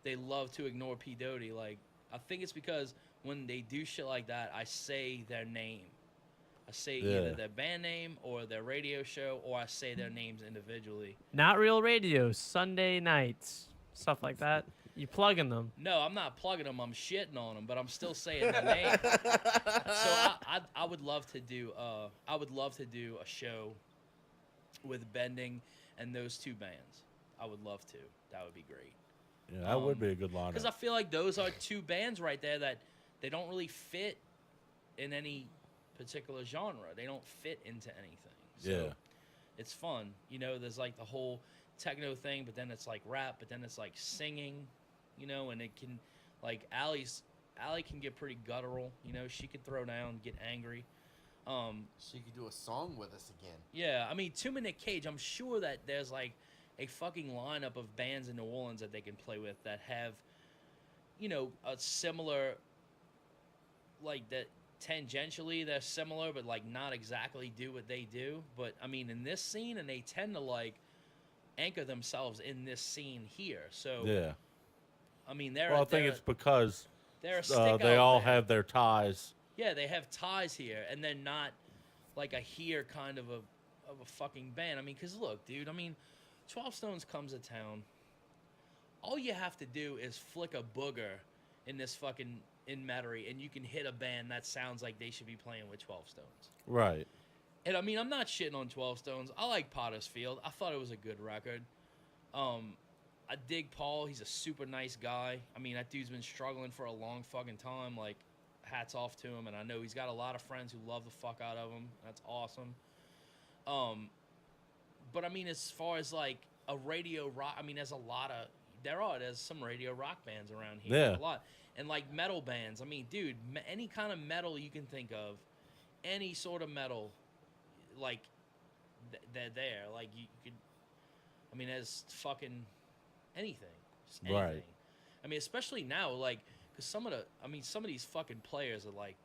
they love to ignore P. Doty. Like, I think it's because when they do shit like that, I say their name. I say either their band name or their radio show, or I say their names individually. Not Real Radio, Sunday nights, stuff like that. You plugging them? No, I'm not plugging them. I'm shitting on them, but I'm still saying their name. So I would love to do a show with Bending and those two bands. I would love to. That would be great. Yeah, that would be a good lineup. Because I feel like those are two bands right there that they don't really fit in any particular genre. They don't fit into anything. So it's fun. There's like the whole techno thing, but then it's like rap, but then it's like singing, and it can, like, Allie can get pretty guttural. She could throw down, get angry. She could do a song with us again. Yeah, I mean, Two-Man Nick Cage, I'm sure that there's like a fucking lineup of bands in New Orleans that they can play with that have, a similar, like, that tangentially they're similar, but like not exactly do what they do. But I mean, in this scene, and they tend to like anchor themselves in this scene here. So yeah, I mean, I think it's because they all have their ties. Yeah, they have ties here, and they're not like a here kind of a fucking band. I mean, because look, dude, I mean, 12 Stones comes to town. All you have to do is flick a booger in this fucking in Metairie, and you can hit a band that sounds like they should be playing with 12 Stones. Right. And I mean, I'm not shitting on 12 Stones. I like Potter's Field. I thought it was a good record. I dig Paul. He's a super nice guy. I mean, that dude's been struggling for a long fucking time. Like, hats off to him. And I know he's got a lot of friends who love the fuck out of him. That's awesome. But I mean, as far as like a radio rock, I mean, there's a lot of there's some radio rock bands around here. Yeah. A lot. And like metal bands. I mean, dude, any kind of metal you can think of, any sort of metal, like they're there. Like you could, I mean, there's fucking anything, just anything. Right. I mean, especially now, like, because some of these fucking players are like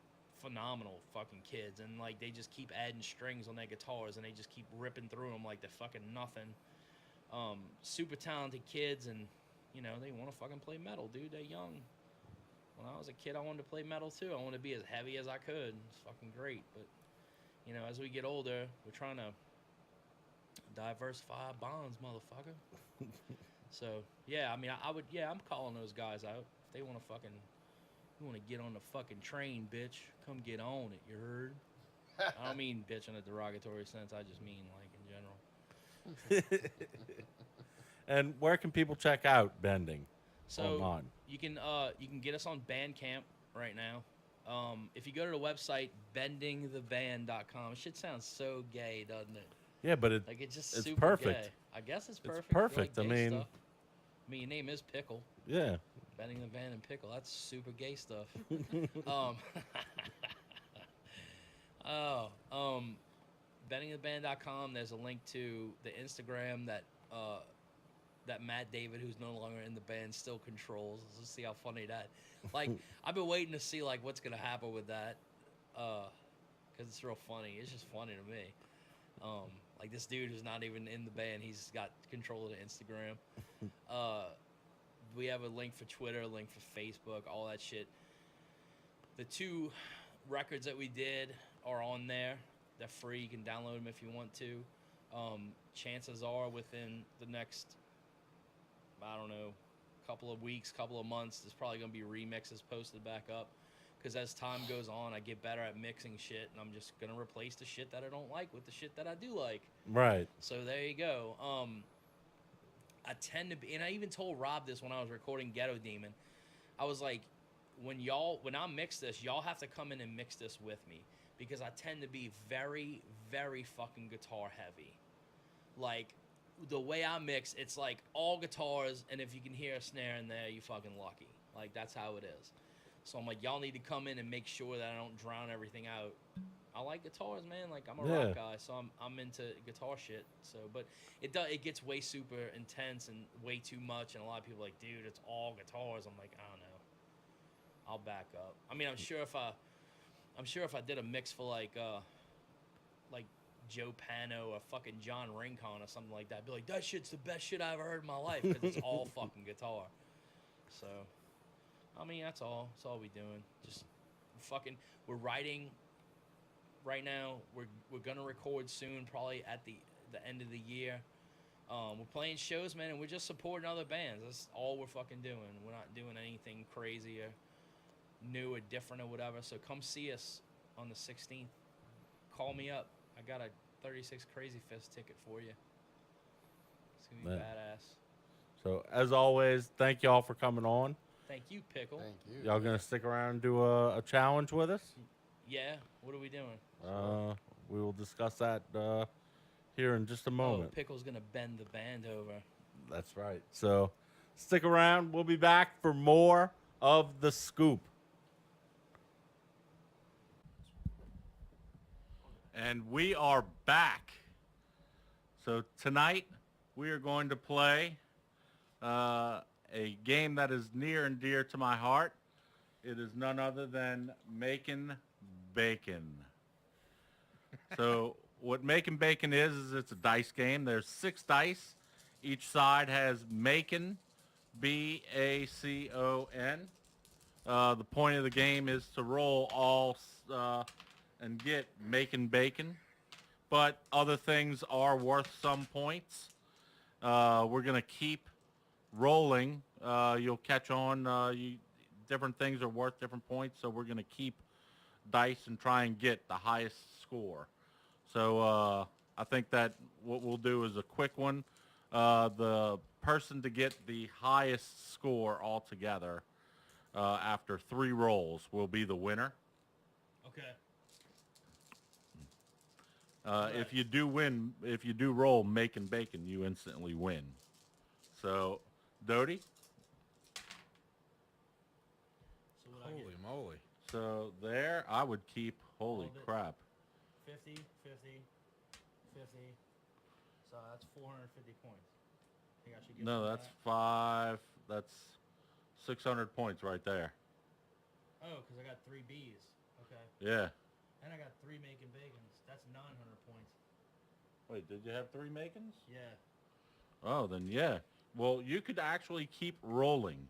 phenomenal fucking kids, and like they just keep adding strings on their guitars, and they just keep ripping through them like they're fucking nothing. Super talented kids, and you know they want to fucking play metal, dude. They're young. When I was a kid, I wanted to play metal too. I wanted to be as heavy as I could. It's fucking great, but you know, as we get older, we're trying to diversify our bonds, motherfucker. So yeah, I mean, I'm calling those guys out. If they want to fucking, you want to get on the fucking train, bitch, come get on it. You heard? I don't mean bitch in a derogatory sense. I just mean like in general. And where can people check out Bending? So Online. you can get us on Bandcamp right now. If you go to the website bendingtheband.com, it shit sounds so gay, doesn't it? Yeah, but Like it's just it's super perfect. gay. I guess it's perfect. perfect. You like I gay mean- stuff. I mean, your name is Pickle. yeah. Bending the Band and Pickle. That's super gay stuff. Bendingtheband.com. There's a link to the Instagram that Matt David, who's no longer in the band, still controls. Let's see how funny that. Like, I've been waiting to see like what's gonna happen with that, because it's real funny. It's just funny to me. Like this dude who's not even in the band, he's got control of the Instagram. We have a link for Twitter, a link for Facebook, all that shit. The 2 records that we did are on there. They're free. You can download them if you want to. Chances are within the next, I don't know, couple of weeks, couple of months, there's probably going to be remixes posted back up. Because as time goes on, I get better at mixing shit, and I'm just going to replace the shit that I don't like with the shit that I do like. Right. So there you go. I tend to be, and I even told Rob this when I was recording Ghetto Demon. I was like, when I mix this, y'all have to come in and mix this with me, because I tend to be very, very fucking guitar heavy. Like, the way I mix, it's like all guitars, and if you can hear a snare in there, you fucking lucky. Like, that's how it is. So I'm like, y'all need to come in and make sure that I don't drown everything out. I like guitars, man. Like, I'm a rock guy, so I'm into guitar shit. So, but it gets way super intense and way too much, and a lot of people are like, dude, it's all guitars. I'm like, I don't know. I'll back up. I mean, I'm sure if I did a mix for like Joe Pano or fucking John Rincon or something like that, I'd be like, that shit's the best shit I ever heard in my life, because it's all fucking guitar. So, I mean, that's all we doing. Just fucking, we're writing right now. We're gonna record soon, probably at the end of the year. We're playing shows, man, and we're just supporting other bands. That's all we're fucking doing. We're not doing anything crazy or new or different or whatever. So come see us on the 16th. Call me up. I got a 36 Crazy Fest ticket for you. It's gonna be badass. So as always, thank y'all for coming on. Thank you, Pickle. Thank you. Y'all gonna stick around and do a challenge with us? Yeah. What are we doing? We will discuss that here in just a Oh, moment. Pickle's gonna bend the band over. That's right. So stick around. We'll be back for more of The Scoop. And we are back. So tonight we are going to play a game that is near and dear to my heart. It is none other than Makin Bacon. So what Makin Bacon is it's a dice game. There's 6 dice. Each side has Macon, B-A-C-O-N. The point of the game is to roll all and get Makin Bacon. But other things are worth some points. We're going to keep rolling. You'll catch on. Different things are worth different points, so we're going to keep dice and try and get the highest score. So I think that what we'll do is a quick one. The person to get the highest score altogether after 3 rolls will be the winner. Okay. If you do roll Makin Bacon, you instantly win. So Doty. So what I Holy get? moly. So there, I would keep. Holy All of it. crap! 50, 50, 50. So that's 450 points. Think I should get No, some of that's that? 5. That's 600 points right there. Oh, because I got 3 Bs. Okay. Yeah. And I got 3 Makin Bacons. That's 900 points. Wait, did you have 3 Makins? Yeah. Oh, then yeah. Well, you could actually keep rolling.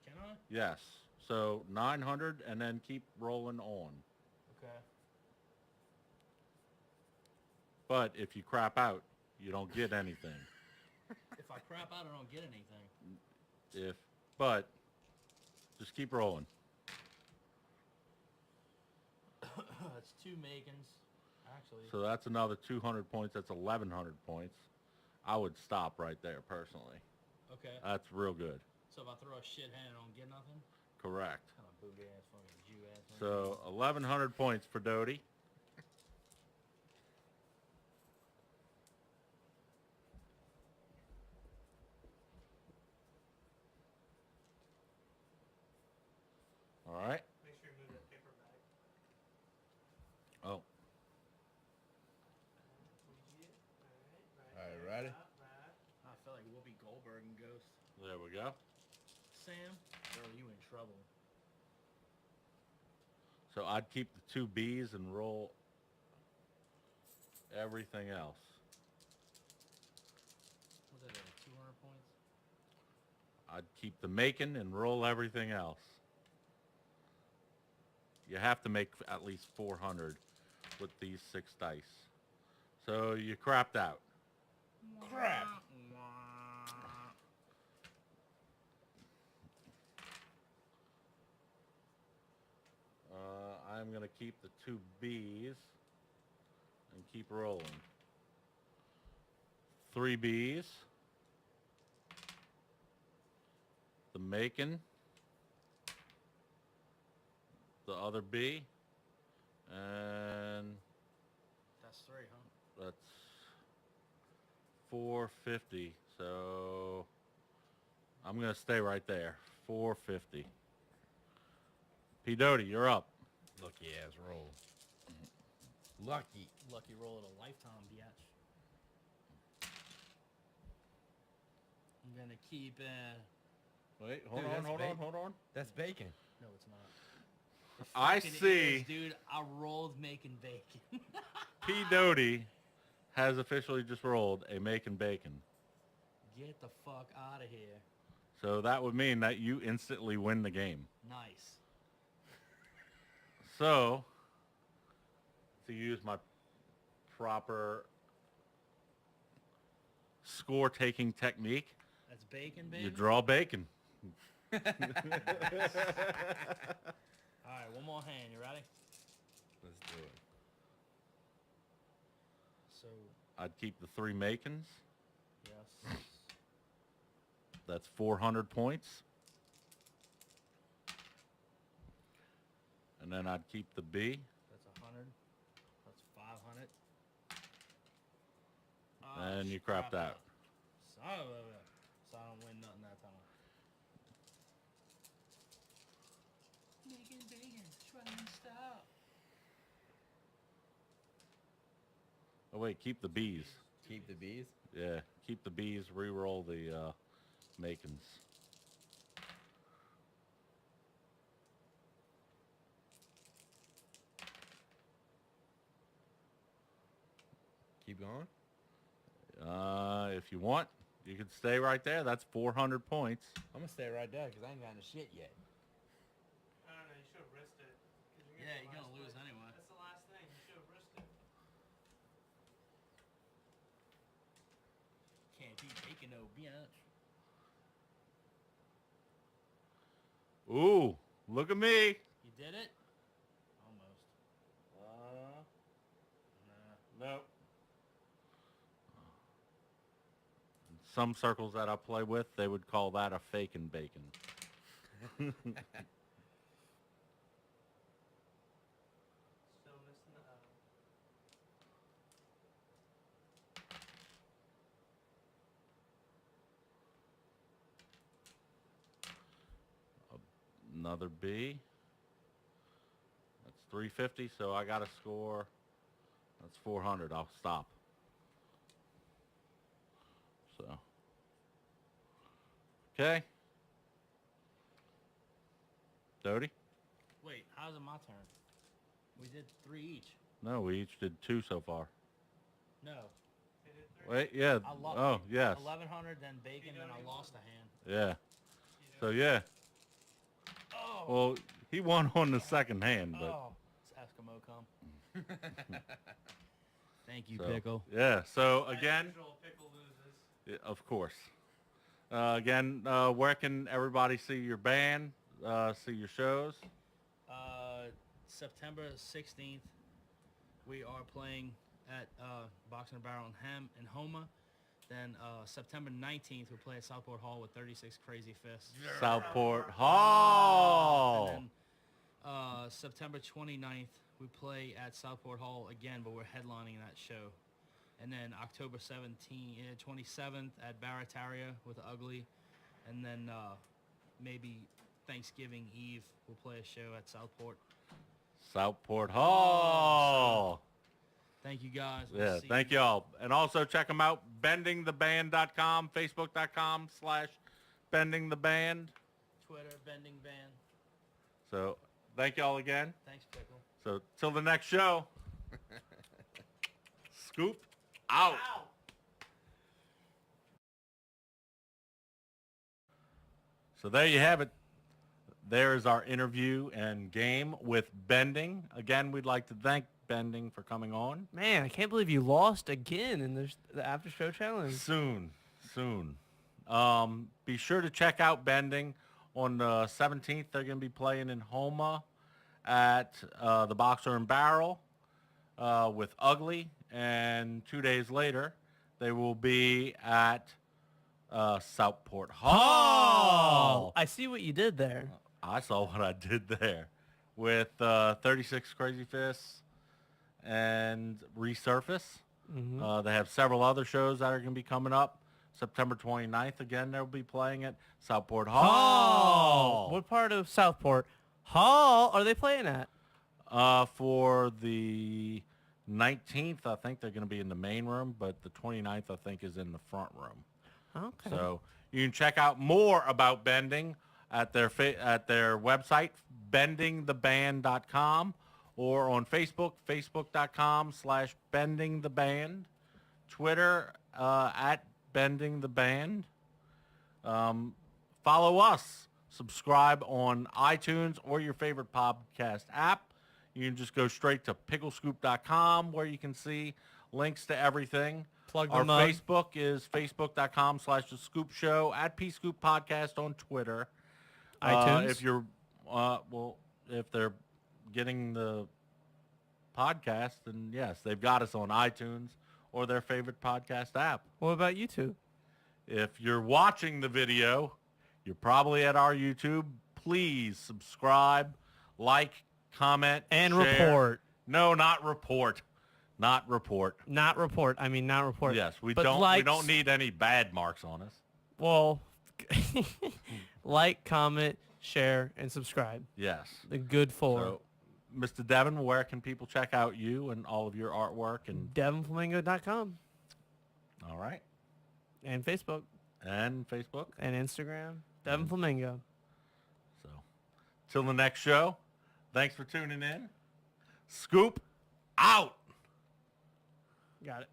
Can I? Yes. So 900 and then keep rolling on. Okay. But if you crap out, you don't get anything. If I crap out, I don't get anything. But just keep rolling. That's 2 Makins. Actually. So that's another 200 points. That's 1,100 points. I would stop right there personally. Okay. That's real good. So if I throw a shit hand, I don't get nothing? Correct. Kind of boot ass fucking Jew ass. So 1,100 points for Doty. All right. Make sure you move that paper back. Oh, All right, ready? I feel like Whoopi Goldberg and Ghost. there we go. Sam, girl, you in trouble. So I'd keep the 2 Bs and roll everything else. Was that 200 points? I'd keep the Macon and roll everything else. You have to make at least 400 with these 6 dice. So you crapped out. Crap. I'm going to keep the 2 Bs and keep rolling. 3 Bs. The Macon. The other B. And That's 3, huh? that's 450. So I'm going to stay right there. 450. P. Doty, you're up. Lucky ass roll. Lucky. Lucky roll of a lifetime, biatch. I'm gonna keep. Wait, hold Dude, on, that's hold bacon. on, hold on. That's bacon. No, it's not. It I fucking see. is, dude. I rolled Makin Bacon. P. Doty has officially just rolled a Makin Bacon. Get the fuck out of here. So that would mean that you instantly win the game. Nice. So, to use my proper score-taking technique, That's bacon, baby. you draw bacon. All right, one more hand. You ready? Let's do it. So, I'd keep the 3 Macons. yes. That's 400 points. And then I'd keep the B. That's 100. That's 500. And you crapped out. Son of a... So I don't win nothing that time. Making bacon, trying to stop. Oh, wait, keep the Bs. Keep the bees. Yeah, keep the Bs, re-roll the Macons. Keep going. If you want, you can stay right there. That's 400 points. I'm gonna stay right there because I ain't got no shit yet. I don't know, you should have risked it. 'cause Yeah, getting you're the gonna last lose place. anyway. That's the last thing. You should have risked it. Can't beat bacon, no bitch. Ooh, look at me. You did it? Almost. Nah. No. Some circles that I play with, they would call that a fakin' bacon. Still missing the O. another B. That's 350, so I got to score. That's 400. I'll stop. So. Okay. Dodie? Wait, how's it my turn? We did 3 each. No, we each did 2 so far. No. Wait, yeah. I lost. Oh, yes. 1100, then Bacon, then I lost a hand. Yeah. So, yeah. Oh. Well, he won on the second hand, but... Oh. It's Eskimo come. Thank you, so, Pickle. Yeah, so again... Pickle loses. Yeah, of course. Again, where can everybody see your band, see your shows? September 16th, we are playing at Boxing and Barrel in Homa. Then September 19th, we play at Southport Hall with 36 Crazy Fists. Southport Hall! And then September 29th, we play at Southport Hall again, but we're headlining that show. And then October 27th at Barataria with Ugly. And then maybe Thanksgiving Eve, we'll play a show at Southport. Southport Hall! Thank you, guys. Yeah, thank y'all. And also check them out, bendingtheband.com, facebook.com/bendingtheband. Twitter, Bending Band. So thank y'all again. Thanks, Pickle. So till the next show, Scoop out. So there you have it. There is our interview and game with Bending. Again, we'd like to thank Bending for coming on. Man, I can't believe you lost again in the after show challenge. Soon. Be sure to check out Bending on the 17th. They're going to be playing in Homa at the Boxer and Barrel with Ugly. And 2 days later, they will be at Southport Hall. I see what you did there. I saw what I did there with 36 Crazy Fists and Resurface. Mm-hmm. They have several other shows that are going to be coming up. September 29th, again, they'll be playing at Southport Hall. What part of Southport Hall are they playing at? For the 19th, I think they're going to be in the main room, but the 29th, I think, is in the front room. Okay. So you can check out more about Bending at their website, bendingtheband.com, or on Facebook, facebook.com/bendingtheband, Twitter at bendingtheband. Follow us. Subscribe on iTunes or your favorite podcast app. You can just go straight to picklescoop.com where you can see links to everything. Plug Our them up. Facebook is facebook.com/The Scoop Show, at PScoop Podcast on Twitter. iTunes? If you're, if they're getting the podcast, then yes, they've got us on iTunes or their favorite podcast app. What about YouTube? If you're watching the video, you're probably at our YouTube. Please subscribe, like, comment, And share. report. No, not report. Not report. Not report. I mean, not report. Yes, we But don't. likes- We don't need any bad marks on us. Well, like, comment, share, and subscribe. Yes. The good four. So, Mr. Devin, where can people check out you and all of your artwork? And DevinFlamingo.com all right, and Facebook and Facebook. and Instagram. Devin Flamingo. So, till the next show. Thanks for tuning in. Scoop out. Got it.